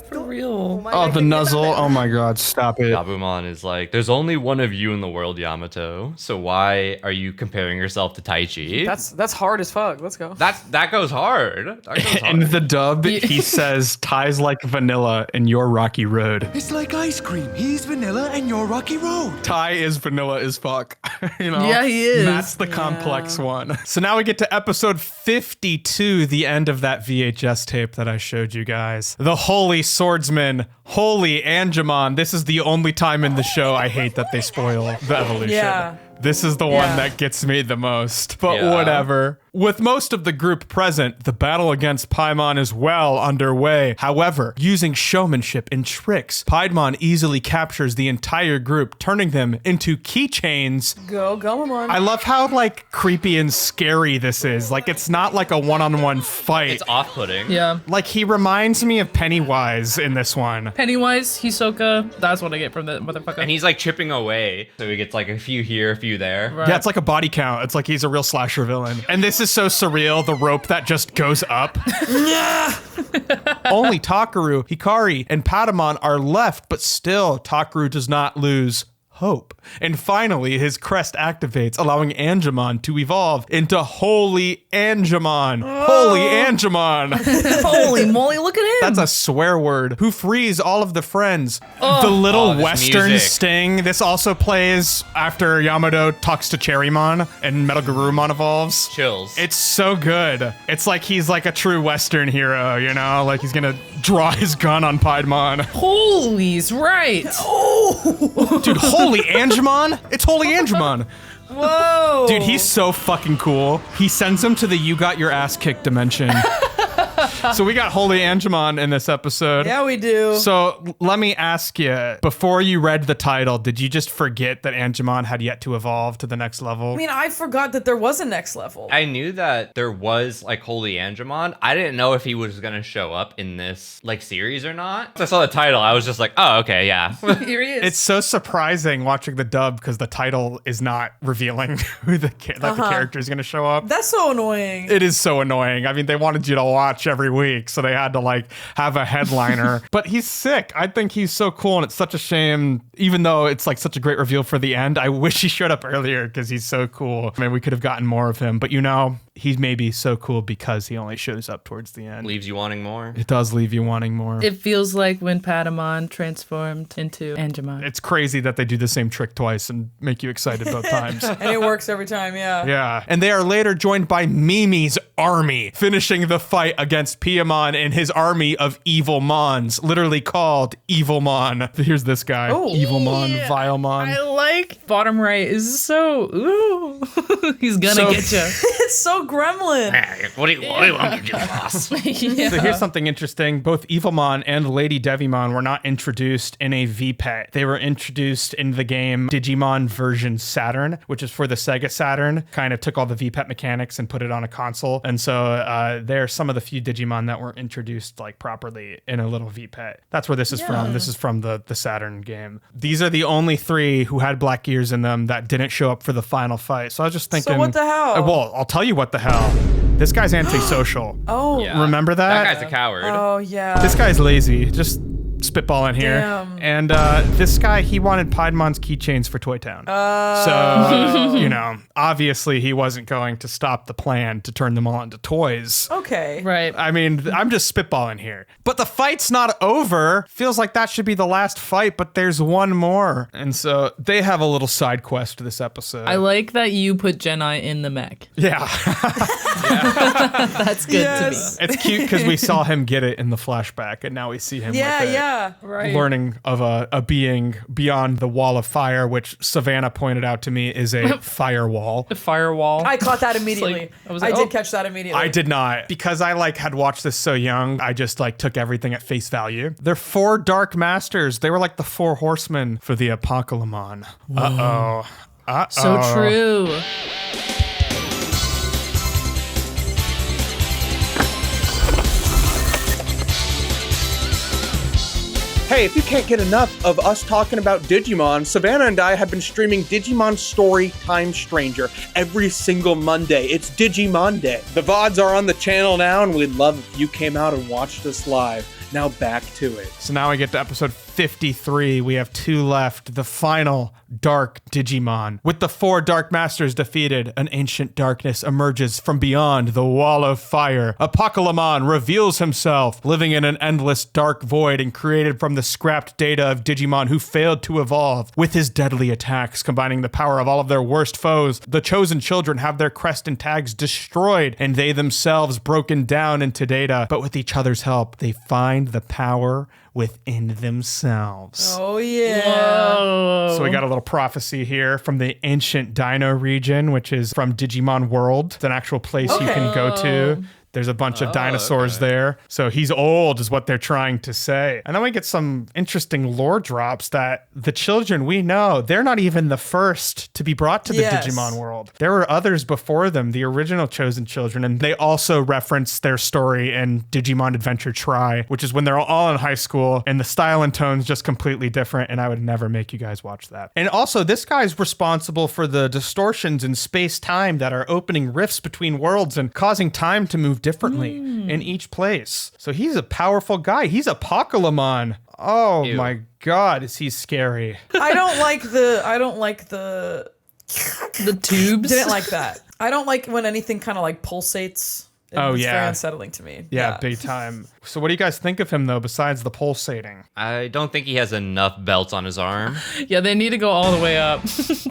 [SPEAKER 4] For real.
[SPEAKER 1] Oh, the nuzzle. Oh my God, stop it.
[SPEAKER 2] Gabumon is like, there's only one of you in the world, Yamato. So why are you comparing yourself to Taichi?
[SPEAKER 3] That's hard as fuck. Let's go.
[SPEAKER 2] That goes hard. That goes
[SPEAKER 1] In
[SPEAKER 2] hard.
[SPEAKER 1] the dub, he says, Ty's like vanilla and you're rocky road.
[SPEAKER 5] It's like ice cream. He's vanilla and you're rocky road.
[SPEAKER 1] Ty is vanilla as fuck. You know?
[SPEAKER 4] Yeah, he is.
[SPEAKER 1] That's the complex one. So now we get to episode 52, the end of that VHS tape that I showed you guys. The Holy Swordsman, Holy Angemon. This is the only time in the show I hate that they spoil the evolution.
[SPEAKER 3] Yeah.
[SPEAKER 1] This is the one
[SPEAKER 3] Yeah.
[SPEAKER 1] that gets me the most. But
[SPEAKER 2] Yeah.
[SPEAKER 1] whatever. With most of the group present, the battle against Paimon is well underway. However, using showmanship and tricks, Paimon easily captures the entire group, turning them into keychains.
[SPEAKER 3] Go, Gomamon.
[SPEAKER 1] I love how like creepy and scary this is. Like it's not like a one-on-one fight.
[SPEAKER 2] It's off-putting.
[SPEAKER 4] Yeah.
[SPEAKER 1] Like he reminds me of Pennywise in this one.
[SPEAKER 4] Pennywise, Hisoka, that's what I get from that motherfucker.
[SPEAKER 2] And he's like chipping away. So he gets like a few here, a few there.
[SPEAKER 4] Right.
[SPEAKER 1] Yeah, it's like a body count. It's like he's a real slasher villain. And this is so surreal, the rope that just goes up. Only Takaru, Hikari, and Patamon are left, but still Takaru does not lose hope. And finally, his crest activates, allowing Angemon to evolve into Holy Angemon. Holy Angemon.
[SPEAKER 4] Holy moly, look at him.
[SPEAKER 1] That's a swear word. Who frees all of the friends. The little
[SPEAKER 2] this
[SPEAKER 1] Western
[SPEAKER 2] music.
[SPEAKER 1] sting. This also plays after Yamato talks to Cherrymon and Metal Garurumon evolves.
[SPEAKER 2] Chills.
[SPEAKER 1] It's so good. It's like he's like a true Western hero, you know? Like he's gonna draw his gun on Piedmon.
[SPEAKER 4] Holy's right.
[SPEAKER 1] Dude, Holy Angemon? It's Holy Angemon.
[SPEAKER 4] Whoa.
[SPEAKER 1] Dude, he's so fucking cool. He sends him to the you got your ass kicked dimension. So we got Holy Angemon in this episode.
[SPEAKER 3] Yeah, we do.
[SPEAKER 1] So let me ask you, before you read the title, did you just forget that Angemon had yet to evolve to the next level?
[SPEAKER 3] I mean, I forgot that there was a next level.
[SPEAKER 2] I knew that there was like Holy Angemon. I didn't know if he was gonna show up in this like series or not. So I saw the title, I was just like, oh, okay, yeah.
[SPEAKER 4] Here he is.
[SPEAKER 1] It's so surprising watching the dub because the title is not revealing who the character is going to show up.
[SPEAKER 3] That's so annoying.
[SPEAKER 1] It is so annoying. I mean, they wanted you to watch every week, so they had to like have a headliner. But he's sick. I think he's so cool, and it's such a shame, even though it's like such a great reveal for the end. I wish he showed up earlier because he's so cool. I mean, we could have gotten more of him, but you know, he's maybe so cool because he only shows up towards the end.
[SPEAKER 2] Leaves you wanting more.
[SPEAKER 1] It does leave you wanting more.
[SPEAKER 4] It feels like when Patamon transformed into Angemon.
[SPEAKER 1] It's crazy that they do the same trick twice and make you excited both times.
[SPEAKER 3] And it works every time, yeah.
[SPEAKER 1] Yeah. And they are later joined by Mimi's army, finishing the fight against Piamon and his army of evil mons, literally called Evil Mon. Here's this guy.
[SPEAKER 3] Oh.
[SPEAKER 1] Evil Mon, Vile Mon.
[SPEAKER 4] I like bottom right is so ooh. He's gonna get you.
[SPEAKER 3] It's so gremlin.
[SPEAKER 2] What do you want me to do, boss?
[SPEAKER 4] Yeah.
[SPEAKER 1] So here's something interesting. Both Evilmon and Lady Devimon were not introduced in a VPET. They were introduced in the game Digimon version Saturn, which is for the Sega Saturn. Kind of took all the VPET mechanics and put it on a console. And so they're some of the few Digimon that were introduced like properly in a little VPET. That's where this is from. This is from the Saturn game. These are the only three who had black gears in them that didn't show up for the final fight. So I was just thinking,
[SPEAKER 3] So what the hell?
[SPEAKER 1] Well, I'll tell you what the hell. This guy's antisocial.
[SPEAKER 3] Oh.
[SPEAKER 2] Yeah.
[SPEAKER 1] Remember that?
[SPEAKER 2] That guy's a coward.
[SPEAKER 3] Oh, yeah.
[SPEAKER 1] This guy's lazy. Just spitballing here.
[SPEAKER 3] Damn.
[SPEAKER 1] And this guy, he wanted Piedmon's keychains for Toy Town. So, you know, obviously he wasn't going to stop the plan to turn them all into toys.
[SPEAKER 3] Okay.
[SPEAKER 4] Right.
[SPEAKER 1] I mean, I'm just spitballing here. But the fight's not over. Feels like that should be the last fight, but there's one more. And so they have a little side quest this episode.
[SPEAKER 4] I like that you put Jedi in the mech.
[SPEAKER 1] Yeah.
[SPEAKER 4] That's good
[SPEAKER 3] Yes.
[SPEAKER 4] to me.
[SPEAKER 1] It's cute because we saw him get it in the flashback, and now we see him
[SPEAKER 3] Yeah,
[SPEAKER 1] with it.
[SPEAKER 3] yeah.
[SPEAKER 4] Right.
[SPEAKER 1] Learning of a being beyond the wall of fire, which Savannah pointed out to me is a firewall.
[SPEAKER 4] The firewall.
[SPEAKER 3] I caught that immediately.
[SPEAKER 4] I was
[SPEAKER 3] I
[SPEAKER 4] like,
[SPEAKER 3] did
[SPEAKER 4] oh.
[SPEAKER 3] catch that immediately.
[SPEAKER 1] I did not. Because I like had watched this so young, I just like took everything at face value. They're 4 Dark Masters. They were like the 4 horsemen for the Apocalypse. Uh-oh. Uh-oh.
[SPEAKER 4] So true.
[SPEAKER 10] Hey, if you can't get enough of us talking about Digimon, Savannah and I have been streaming Digimon Story Time Stranger every single Monday. It's Digimonday. The VODs are on the channel now, and we'd love if you came out and watched us live. Now back to it.
[SPEAKER 1] So now we get to episode 53. We have 2 left. The final Dark Digimon. With the 4 Dark Masters defeated, an ancient darkness emerges from beyond the wall of fire. Apocalypse reveals himself, living in an endless dark void and created from the scrapped data of Digimon who failed to evolve. With his deadly attacks, combining the power of all of their worst foes, the chosen children have their crest and tags destroyed, and they themselves broken down into data. But with each other's help, they find the power within themselves.
[SPEAKER 3] Oh, yeah.
[SPEAKER 4] Whoa.
[SPEAKER 1] So we got a little prophecy here from the ancient Dino region, which is from Digimon World. It's an actual place you can go to. There's a bunch of dinosaurs there. So he's old is what they're trying to say. And then we get some interesting lore drops that the children we know, they're not even the first to be brought to the Digimon world. There were others before them, the original chosen children. And they also reference their story in Digimon Adventure Try, which is when they're all in high school and the style and tone's just completely different. And I would never make you guys watch that. And also this guy's responsible for the distortions in space-time that are opening rifts between worlds and causing time to move differently in each place. So he's a powerful guy. He's a Pokémon. Oh my God, is he scary?
[SPEAKER 3] I don't like the
[SPEAKER 4] tubes.
[SPEAKER 3] Didn't like that. I don't like when anything kind of like pulsates. It's very unsettling to me.
[SPEAKER 1] Yeah, big time. So what do you guys think of him, though, besides the pulsating?
[SPEAKER 2] I don't think he has enough belts on his arm.
[SPEAKER 4] Yeah, they need to go all the way up.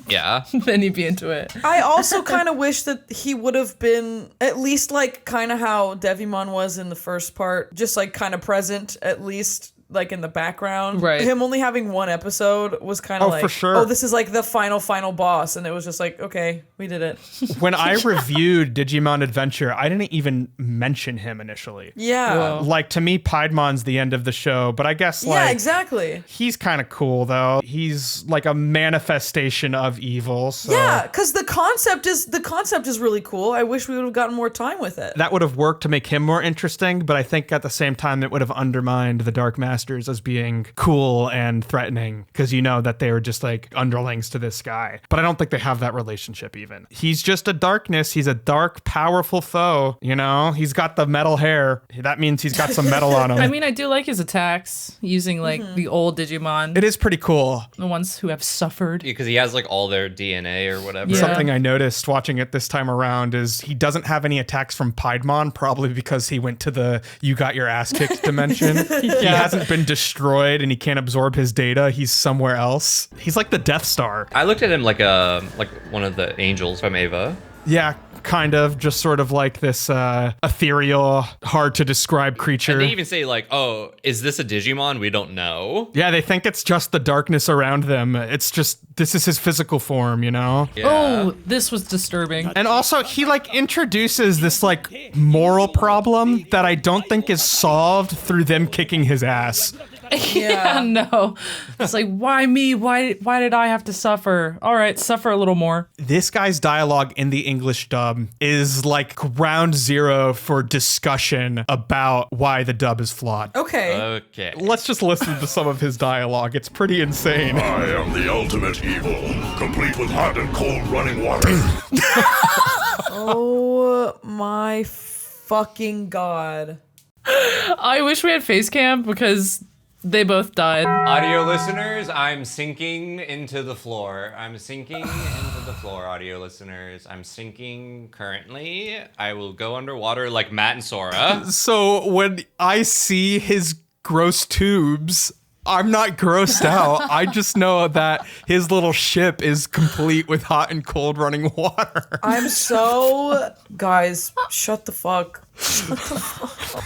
[SPEAKER 2] Yeah.
[SPEAKER 4] Then he'd be into it.
[SPEAKER 3] I also kind of wish that he would have been at least like kind of how Devimon was in the first part, just like kind of present at least. Like in the background.
[SPEAKER 4] Right.
[SPEAKER 3] Him only having one episode was kind of like,
[SPEAKER 1] for sure.
[SPEAKER 3] oh, this is like the final boss. And it was just like, okay, we did it.
[SPEAKER 1] When I reviewed Digimon Adventure, I didn't even mention him initially.
[SPEAKER 3] Yeah.
[SPEAKER 4] Whoa.
[SPEAKER 1] Like, to me, Piedmon's the end of the show, but I guess, like...
[SPEAKER 3] Yeah, exactly.
[SPEAKER 1] He's kind of cool, though. He's like a manifestation of evil, so...
[SPEAKER 3] Yeah, because the concept is really cool. I wish we would have gotten more time with it.
[SPEAKER 1] That would have worked to make him more interesting, but I think at the same time, it would have undermined the Dark Master as being cool and threatening, because you know that they were just like underlings to this guy. But I don't think they have that relationship even. He's just a darkness. He's a dark, powerful foe. You know, he's got the metal hair. That means he's got some metal on him.
[SPEAKER 4] I mean, I do like his attacks using like the old Digimon.
[SPEAKER 1] It is pretty cool.
[SPEAKER 4] The ones who have suffered.
[SPEAKER 2] Because he has like all their DNA or whatever.
[SPEAKER 4] Yeah.
[SPEAKER 1] Something I noticed watching it this time around is he doesn't have any attacks from Piedmon, probably because he went to the you got your ass kicked dimension. He hasn't been destroyed and he can't absorb his data. He's somewhere else. He's like the Death Star.
[SPEAKER 2] I looked at him like one of the angels from Ava.
[SPEAKER 1] Yeah, kind of. Just sort of like this ethereal, hard to describe creature.
[SPEAKER 2] And they even say like, oh, is this a Digimon? We don't know.
[SPEAKER 1] Yeah, they think it's just the darkness around them. It's just, this is his physical form, you know?
[SPEAKER 2] Yeah.
[SPEAKER 4] Oh, this was disturbing.
[SPEAKER 1] And also, he like introduces this like moral problem that I don't think is solved through them kicking his ass.
[SPEAKER 4] Yeah, no. It's like, why me? Why did I have to suffer? All right, suffer a little more.
[SPEAKER 1] This guy's dialogue in the English dub is like ground zero for discussion about why the dub is flawed.
[SPEAKER 3] Okay.
[SPEAKER 1] Let's just listen to some of his dialogue. It's pretty insane.
[SPEAKER 7] I am the ultimate evil, complete with hot and cold running water.
[SPEAKER 3] Oh my fucking God.
[SPEAKER 4] I wish we had face cam because they both died.
[SPEAKER 2] Audio listeners, I'm sinking into the floor. I'm sinking into the floor, audio listeners. I'm sinking currently. I will go underwater like Matt and Sora.
[SPEAKER 1] So when I see his gross tubes, I'm not grossed out. I just know that his little ship is complete with hot and cold running water.
[SPEAKER 3] I'm so... Guys, shut the fuck.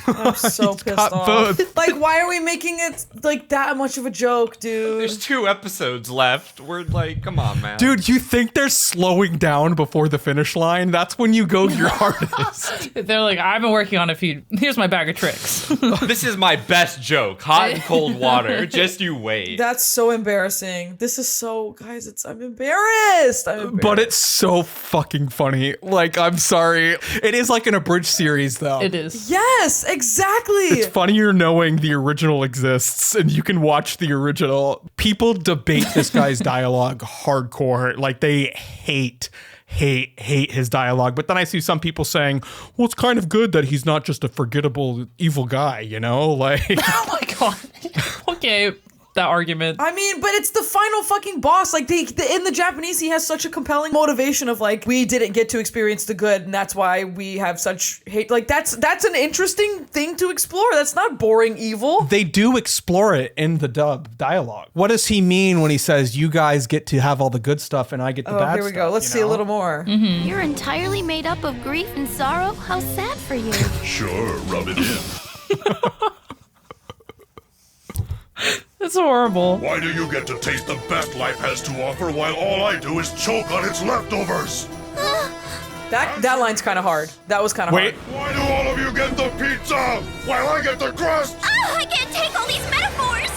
[SPEAKER 3] I'm so pissed off.
[SPEAKER 1] Both.
[SPEAKER 3] Like, why are we making it like that much of a joke, dude?
[SPEAKER 2] There's 2 episodes left. We're like, come on, man.
[SPEAKER 1] Dude, you think they're slowing down before the finish line? That's when you go your hardest.
[SPEAKER 4] They're like, I've been working on a few. Here's my bag of tricks.
[SPEAKER 2] This is my best joke. Hot and cold water. Just you wait.
[SPEAKER 3] That's so embarrassing. This is so... Guys, I'm embarrassed.
[SPEAKER 1] But it's so fucking funny. Like, I'm sorry. It is like an abridged series, though.
[SPEAKER 4] It is.
[SPEAKER 3] Yes, exactly.
[SPEAKER 1] It's funnier knowing the original exists and you can watch the original. People debate this guy's dialogue hardcore. Like, they hate his dialogue. But then I see some people saying, well, it's kind of good that he's not just a forgettable evil guy, you know? Like,
[SPEAKER 4] Oh my God. Okay. That argument.
[SPEAKER 3] I mean, but it's the final fucking boss. Like, in the Japanese, he has such a compelling motivation of like, we didn't get to experience the good, and that's why we have such hate. Like, that's an interesting thing to explore. That's not boring evil.
[SPEAKER 1] they do explore it in the dub dialogue. What does he mean when he says, you guys get to have all the good stuff and I get the bad stuff?
[SPEAKER 3] Here we go. Let's see a little more.
[SPEAKER 11] You're entirely made up of grief and sorrow? How sad for you.
[SPEAKER 7] Sure, rub it in.
[SPEAKER 4] It's horrible.
[SPEAKER 7] Why do you get to taste the best life has to offer while all I do is choke on its leftovers?
[SPEAKER 3] That line's kind of hard. That was kind of hard.
[SPEAKER 7] Why do all of you get the pizza while I get the crust?
[SPEAKER 11] Oh, I can't take all these metaphors!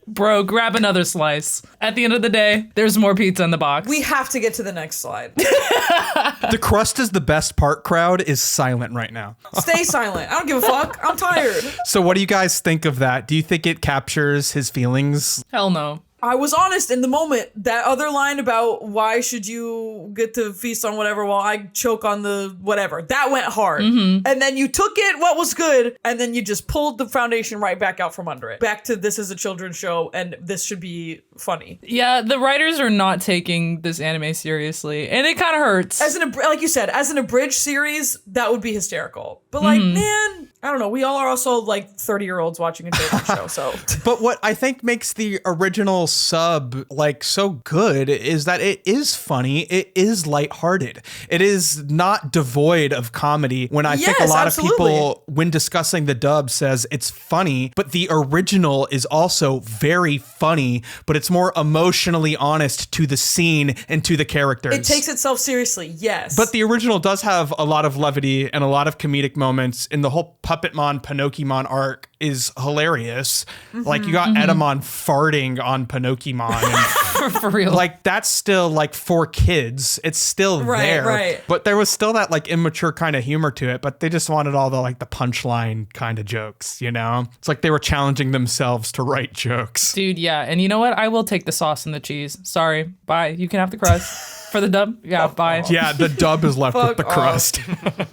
[SPEAKER 4] Bro, grab another slice. At the end of the day, there's more pizza in the box.
[SPEAKER 3] We have to get to the next slide.
[SPEAKER 1] The crust is the best part crowd is silent right now.
[SPEAKER 3] Stay silent. I don't give a fuck. I'm tired.
[SPEAKER 1] So what do you guys think of that? Do you think it captures his feelings?
[SPEAKER 4] Hell no.
[SPEAKER 3] I was honest in the moment. That other line about why should you get to feast on whatever while I choke on the whatever, that went hard. And then you took it, what was good, and then you just pulled the foundation right back out from under it. Back to this is a children's show, and this should be funny.
[SPEAKER 4] Yeah, the writers are not taking this anime seriously, and it kind of hurts.
[SPEAKER 3] Like you said, as an abridged series, that would be hysterical. But like, man, I don't know. We all are also like 30-year-olds watching a children's show, so.
[SPEAKER 1] But what I think makes the original sub like so good is that it is funny. It is lighthearted. It is not devoid of comedy. When I think a lot of people, when discussing the dub, says it's funny, but the original is also very funny, but it's more emotionally honest to the scene and to the characters.
[SPEAKER 3] It takes itself seriously, yes.
[SPEAKER 1] But the original does have a lot of levity and a lot of comedic moments, and the whole Puppetmon, Pinocchimon arc is hilarious. Like, you got Edamon farting on Pinocchimon. And
[SPEAKER 4] For real.
[SPEAKER 1] like, that's still like for kids. It's still there.
[SPEAKER 3] Right.
[SPEAKER 1] But there was still that like immature kind of humor to it, but they just wanted all the like the punchline kind of jokes, you know? It's like they were challenging themselves to write jokes.
[SPEAKER 4] Dude, yeah. And you know what? I will take the sauce and the cheese. Sorry. Bye. You can have the crust. For the dub? Yeah, bye.
[SPEAKER 1] Yeah, the dub is left with the
[SPEAKER 3] Fuck
[SPEAKER 1] crust.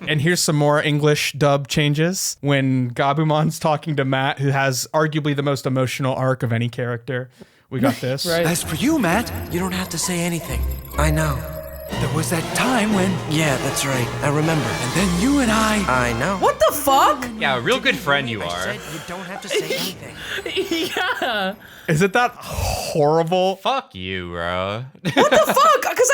[SPEAKER 1] And here's some more English dub changes. When Gabumon's talking to Matt, who has arguably the most emotional arc of any character, we got this.
[SPEAKER 4] Right.
[SPEAKER 6] As for you, Matt, you don't have to say anything. I know. There was that time when... Yeah, that's right. I remember. And then you and I know.
[SPEAKER 3] What the fuck?
[SPEAKER 2] Yeah, a real good friend you are.
[SPEAKER 6] I said you don't have to say anything.
[SPEAKER 4] Yeah.
[SPEAKER 1] Isn't that horrible?
[SPEAKER 2] Fuck you, bro.
[SPEAKER 3] What the fuck? Because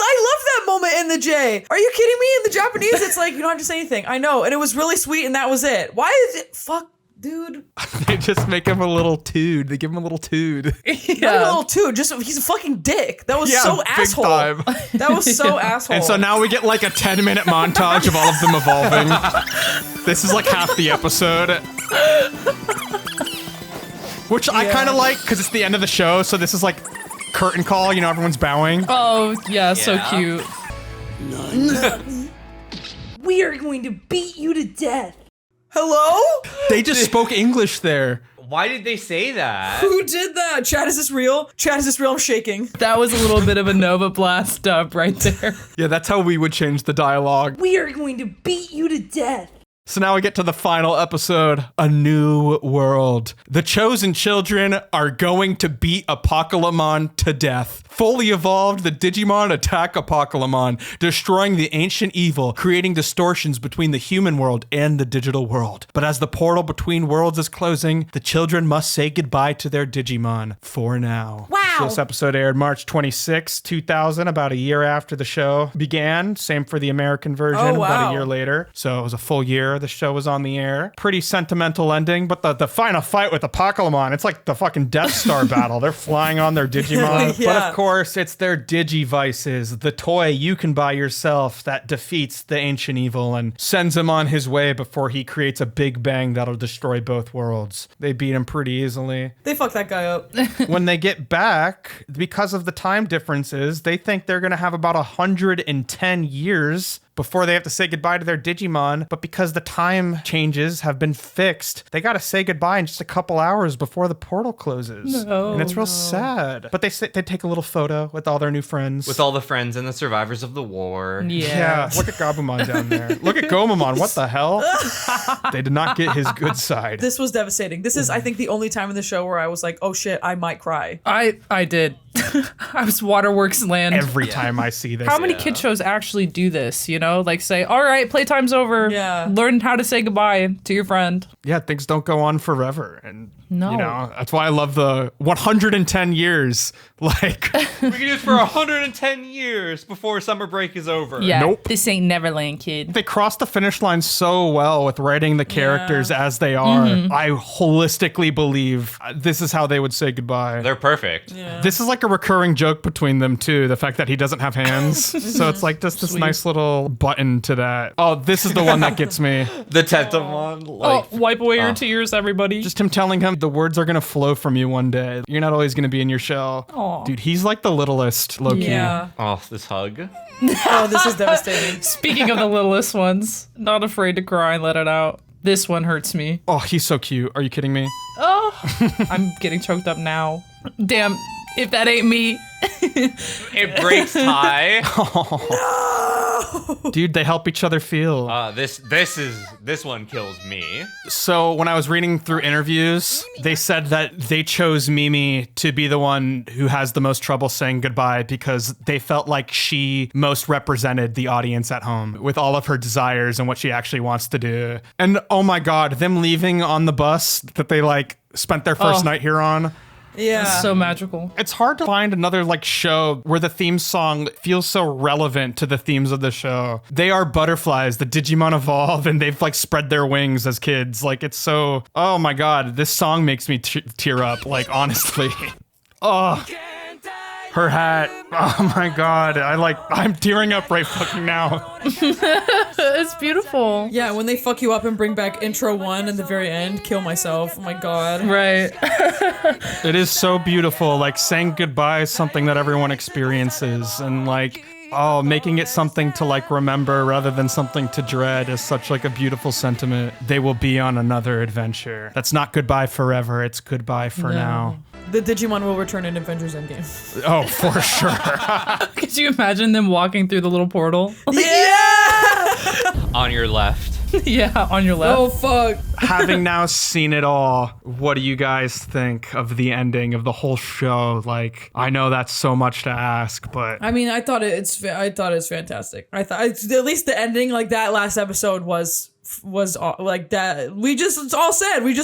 [SPEAKER 3] I love that moment in the J. Are you kidding me? In the Japanese, it's like, you don't have to say anything. I know. And it was really sweet, and that was it. Why is it? Fuck, dude.
[SPEAKER 1] They just make him a little tood. They give him a little tood.
[SPEAKER 3] Not even a little too. Just he's a fucking dick. That was so
[SPEAKER 1] big
[SPEAKER 3] asshole.
[SPEAKER 1] time.
[SPEAKER 3] That was so asshole.
[SPEAKER 1] And so now we get like a 10-minute montage of all of them evolving. This is like half the episode. Which I kind of like because it's the end of the show. So this is like curtain call. You know, everyone's bowing.
[SPEAKER 4] Oh, yeah, so cute.
[SPEAKER 12] We are going to beat you to death.
[SPEAKER 3] Hello?
[SPEAKER 1] They just spoke English there.
[SPEAKER 2] Why did they say that?
[SPEAKER 3] Who did that? Chad, is this real? Chad, is this real? I'm shaking.
[SPEAKER 4] That was a little bit of a Nova Blast dub right there.
[SPEAKER 1] Yeah, that's how we would change the dialogue.
[SPEAKER 12] We are going to beat you to death.
[SPEAKER 1] So now we get to the final episode, A New World. The chosen children are going to beat Apocalypse to death. Fully evolved, the Digimon attack Apocalypse, destroying the ancient evil, creating distortions between the human world and the digital world. But as the portal between worlds is closing, the children must say goodbye to their Digimon for now.
[SPEAKER 12] Wow.
[SPEAKER 1] So this episode aired March 26, 2000, about a year after the show began. Same for the American version, about a year later. So it was a full year the show was on the air. Pretty sentimental ending, but the final fight with Apocalypse, it's like the fucking Death Star battle. They're flying on their Digimon.
[SPEAKER 3] Yeah.
[SPEAKER 1] But of course, it's their Digivices, the toy you can buy yourself that defeats the ancient evil and sends him on his way before he creates a big bang that'll destroy both worlds. They beat him pretty easily.
[SPEAKER 3] They fucked that guy up.
[SPEAKER 1] When they get back, because of the time differences, they think they're going to have about 110 years before they have to say goodbye to their Digimon, but because the time changes have been fixed, they gotta say goodbye in just a couple hours before the portal closes. And it's real sad. But they take a little photo with all their new friends.
[SPEAKER 2] With all the friends and the survivors of the war.
[SPEAKER 1] Yeah, look at Gabumon down there. Look at Gomamon, what the hell? They did not get his good side.
[SPEAKER 3] This was devastating. This is, I think, the only time in the show where I was like, oh shit, I might cry.
[SPEAKER 4] I did. I was Waterworks land.
[SPEAKER 1] Every time I see this.
[SPEAKER 4] How many kid shows actually do this, you know? Like say, all right, playtime's over.
[SPEAKER 3] Yeah.
[SPEAKER 4] Learn how to say goodbye to your friend.
[SPEAKER 1] Yeah, things don't go on forever. And
[SPEAKER 4] no.
[SPEAKER 1] You know, that's why I love the 110 years. Like
[SPEAKER 2] we can do this for 110 years before summer break is over.
[SPEAKER 4] Yeah.
[SPEAKER 1] Nope.
[SPEAKER 4] This ain't Neverland, kid.
[SPEAKER 1] They cross the finish line so well with writing the characters as they are. I holistically believe this is how they would say goodbye.
[SPEAKER 2] They're perfect.
[SPEAKER 3] Yeah.
[SPEAKER 1] This is like a recurring joke between them too, the fact that he doesn't have hands. So it's like just this nice little button to that. Oh, this is the one that gets me.
[SPEAKER 2] The Tentamon. Like,
[SPEAKER 4] wipe away your tears, everybody.
[SPEAKER 1] Just him telling him the words are going to flow from you one day. You're not always going to be in your shell.
[SPEAKER 4] Aw.
[SPEAKER 1] Dude, he's like the littlest, low-key.
[SPEAKER 3] Yeah.
[SPEAKER 2] oh, this hug.
[SPEAKER 3] Oh, this is devastating.
[SPEAKER 4] Speaking of the littlest ones, not afraid to cry and let it out. This one hurts me.
[SPEAKER 1] Oh, he's so cute. Are you kidding me?
[SPEAKER 4] Oh, I'm getting choked up now. Damn, if that ain't me.
[SPEAKER 2] It breaks Ty.
[SPEAKER 1] Dude, they help each other feel.
[SPEAKER 2] This one kills me.
[SPEAKER 1] So when I was reading through interviews, they said that they chose Mimi to be the one who has the most trouble saying goodbye because they felt like she most represented the audience at home with all of her desires and what she actually wants to do. And oh my God, them leaving on the bus that they like spent their first night here on.
[SPEAKER 3] Yeah.
[SPEAKER 4] It's so magical.
[SPEAKER 1] It's hard to find another like show where the theme song feels so relevant to the themes of the show. They are butterflies, the Digimon evolve, and they've like spread their wings as kids. Like it's so, oh my God, this song makes me tear up, like honestly. Oh, her hat. Oh my God. I'm tearing up right fucking now.
[SPEAKER 4] It's beautiful.
[SPEAKER 3] Yeah, when they fuck you up and bring back intro 1 in the very end, kill myself. Oh my God.
[SPEAKER 4] Right.
[SPEAKER 1] It is so beautiful. Like saying goodbye is something that everyone experiences, and like, oh, making it something to like remember rather than something to dread is such like a beautiful sentiment. They will be on another adventure. That's not goodbye forever. It's goodbye for now.
[SPEAKER 3] The Digimon will return in Avengers Endgame.
[SPEAKER 1] Oh, for sure.
[SPEAKER 4] Could you imagine them walking through the little portal?
[SPEAKER 3] Yeah!
[SPEAKER 2] On your left.
[SPEAKER 4] Yeah, on your left.
[SPEAKER 3] Oh, fuck.
[SPEAKER 1] Having now seen it all, what do you guys think of the ending of the whole show? Like, I know that's so much to ask, but
[SPEAKER 3] I mean, I thought it's fantastic. I thought at least the ending, like that last episode was like that. We just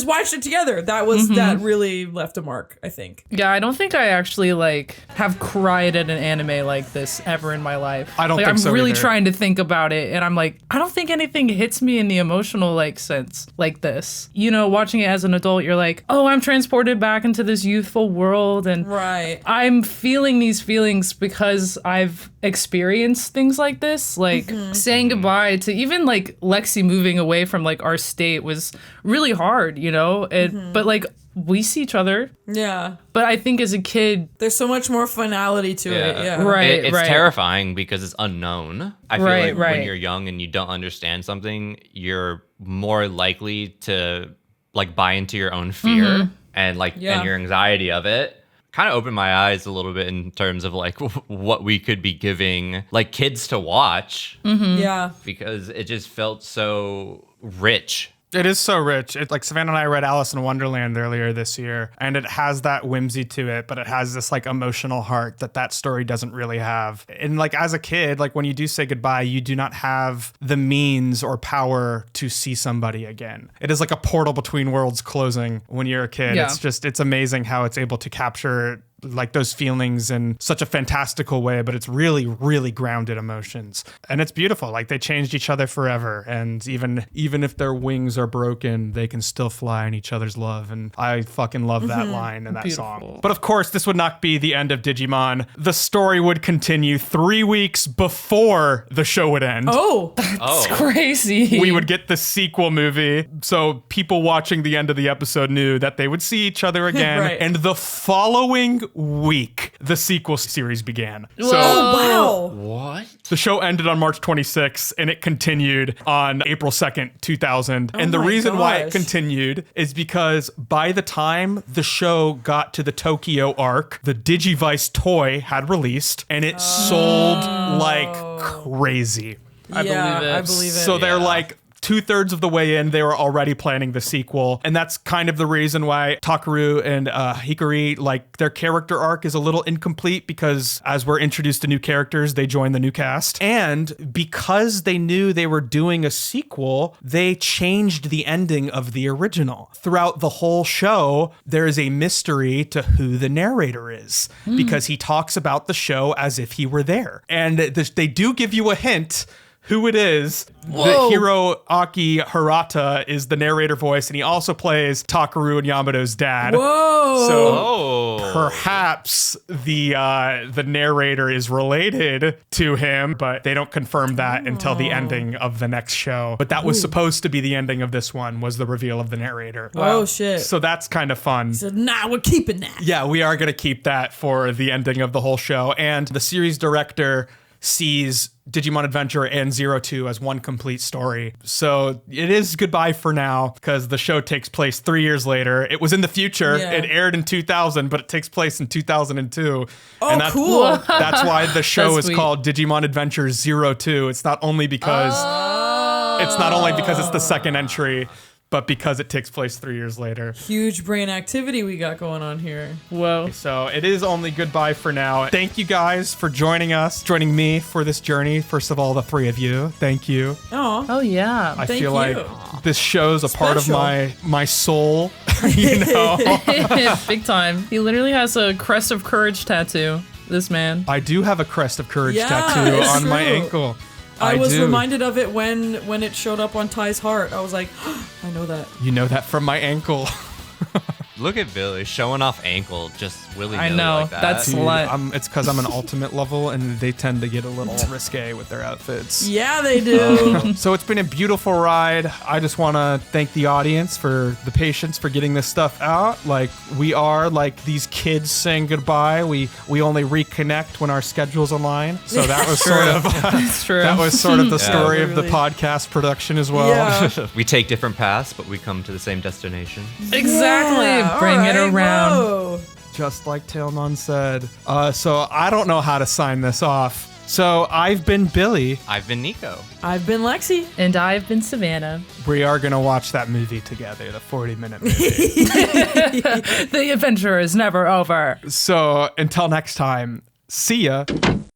[SPEAKER 3] watched it together. That really left a mark, I think.
[SPEAKER 4] Yeah, I don't think I actually like have cried at an anime like this ever in my life.
[SPEAKER 1] I don't
[SPEAKER 4] like,
[SPEAKER 1] think so
[SPEAKER 4] I'm really
[SPEAKER 1] either.
[SPEAKER 4] trying to think about it, and I'm like, I don't think anything hits me in the emotional like sense like this. You know, watching it as an adult, you're like, oh, I'm transported back into this youthful world, and
[SPEAKER 3] right.
[SPEAKER 4] I'm feeling these feelings because I've experienced things like this, like saying goodbye to even like Lexi moving away from like our state was really hard, you know, but like we see each other.
[SPEAKER 3] Yeah.
[SPEAKER 4] But I think as a kid,
[SPEAKER 3] there's so much more finality to it. Yeah.
[SPEAKER 4] Right.
[SPEAKER 2] It's terrifying because it's unknown. I feel like when you're young and you don't understand something, you're more likely to like buy into your own fear and like and your anxiety of it. Kind of opened my eyes a little bit in terms of like what we could be giving like kids to watch.
[SPEAKER 3] Yeah.
[SPEAKER 2] Because it just felt so rich.
[SPEAKER 1] it is so rich. It, like Savannah and I read Alice in Wonderland earlier this year, and it has that whimsy to it, but it has this like emotional heart that story doesn't really have. And like as a kid, like when you do say goodbye, you do not have the means or power to see somebody again. It is like a portal between worlds closing when you're a kid.
[SPEAKER 4] Yeah.
[SPEAKER 1] It's amazing how it's able to capture like those feelings in such a fantastical way, but it's really, really grounded emotions. And it's beautiful. Like they changed each other forever. And even if their wings are broken, they can still fly in each other's love. And I fucking love that line in that song. But of course, this would not be the end of Digimon. The story would continue 3 weeks before the show would end.
[SPEAKER 3] Oh,
[SPEAKER 4] that's crazy.
[SPEAKER 1] We would get the sequel movie. So people watching the end of the episode knew that they would see each other again.
[SPEAKER 3] Right.
[SPEAKER 1] And the following week, the sequel series began.
[SPEAKER 3] Whoa.
[SPEAKER 1] So
[SPEAKER 3] Wow.
[SPEAKER 2] What?
[SPEAKER 1] the show ended on March 26th and it continued on April 2nd, 2000. And the reason why it continued is because by the time the show got to the Tokyo arc, the Digivice toy had released and it sold like crazy.
[SPEAKER 3] I believe it.
[SPEAKER 1] So they're like 2/3 of the way in, they were already planning the sequel. And that's kind of the reason why Takeru and Hikari, like their character arc is a little incomplete because as we're introduced to new characters, they join the new cast. And because they knew they were doing a sequel, they changed the ending of the original. Throughout the whole show, there is a mystery to who the narrator is because he talks about the show as if he were there. And they do give you a hint who it is. The Hiroaki Hirata is the narrator voice, and he also plays Takeru and Yamato's dad.
[SPEAKER 3] Whoa!
[SPEAKER 1] So perhaps the narrator is related to him, but they don't confirm that until the ending of the next show. But that was supposed to be the ending of this one, was the reveal of the narrator.
[SPEAKER 3] Oh, shit.
[SPEAKER 1] So that's kind of fun.
[SPEAKER 3] So, nah, we're keeping that.
[SPEAKER 1] Yeah, we are going to keep that for the ending of the whole show. And the series director sees Digimon Adventure and 02 as one complete story. So it is goodbye for now because the show takes place 3 years later. It was in the future.
[SPEAKER 3] Yeah.
[SPEAKER 1] It aired in 2000, but it takes place in 2002.
[SPEAKER 3] Oh,
[SPEAKER 1] and
[SPEAKER 3] cool.
[SPEAKER 1] That's why the show
[SPEAKER 4] That's
[SPEAKER 1] is
[SPEAKER 4] sweet.
[SPEAKER 1] called Digimon Adventure 02. It's not only because it's the second entry, but because it takes place 3 years later.
[SPEAKER 3] Huge brain activity we got going on here.
[SPEAKER 4] Whoa.
[SPEAKER 1] So it is only goodbye for now. Thank you guys for joining me for this journey. First of all, the three of you. Thank you.
[SPEAKER 4] Oh yeah.
[SPEAKER 1] I
[SPEAKER 3] Thank
[SPEAKER 1] feel
[SPEAKER 3] you.
[SPEAKER 1] like this show's a part of
[SPEAKER 3] Special.
[SPEAKER 1] my soul. You know,
[SPEAKER 4] Big time. He literally has a crest of courage tattoo. This man.
[SPEAKER 1] I do have a crest of courage
[SPEAKER 3] Yeah,
[SPEAKER 1] tattoo
[SPEAKER 3] it's
[SPEAKER 1] on my
[SPEAKER 3] true.
[SPEAKER 1] ankle.
[SPEAKER 3] I was
[SPEAKER 1] do.
[SPEAKER 3] reminded of it when it showed up on Ty's heart. I was like, I know that.
[SPEAKER 1] You know that from my ankle.
[SPEAKER 2] Look at Billy showing off ankle just willy-nilly
[SPEAKER 4] I know,
[SPEAKER 2] like that.
[SPEAKER 4] that's
[SPEAKER 1] Dude,
[SPEAKER 4] slut.
[SPEAKER 1] it's because I'm an ultimate level, and they tend to get a little risque with their outfits.
[SPEAKER 3] Yeah, they do.
[SPEAKER 1] So it's been a beautiful ride. I just want to thank the audience for the patience for getting this stuff out. Like, we are like these kids saying goodbye. We only reconnect when our schedules align. So that was sort of
[SPEAKER 4] That's true.
[SPEAKER 1] that was sort of the
[SPEAKER 2] Yeah.
[SPEAKER 1] story of the
[SPEAKER 3] Really.
[SPEAKER 1] podcast production as well.
[SPEAKER 3] Yeah.
[SPEAKER 2] We take different paths, but we come to the same destination.
[SPEAKER 4] Exactly.
[SPEAKER 3] Yeah,
[SPEAKER 4] Bring it
[SPEAKER 3] alright,
[SPEAKER 4] around.
[SPEAKER 3] whoa.
[SPEAKER 1] Just like Tailmon said. So I don't know how to sign this off. So I've been Billy.
[SPEAKER 2] I've been Nikko.
[SPEAKER 3] I've been Lexi.
[SPEAKER 4] And I've been Savannah.
[SPEAKER 1] We are going to watch that movie together, the 40-minute movie.
[SPEAKER 4] The adventure is never over.
[SPEAKER 1] So until next time, see ya.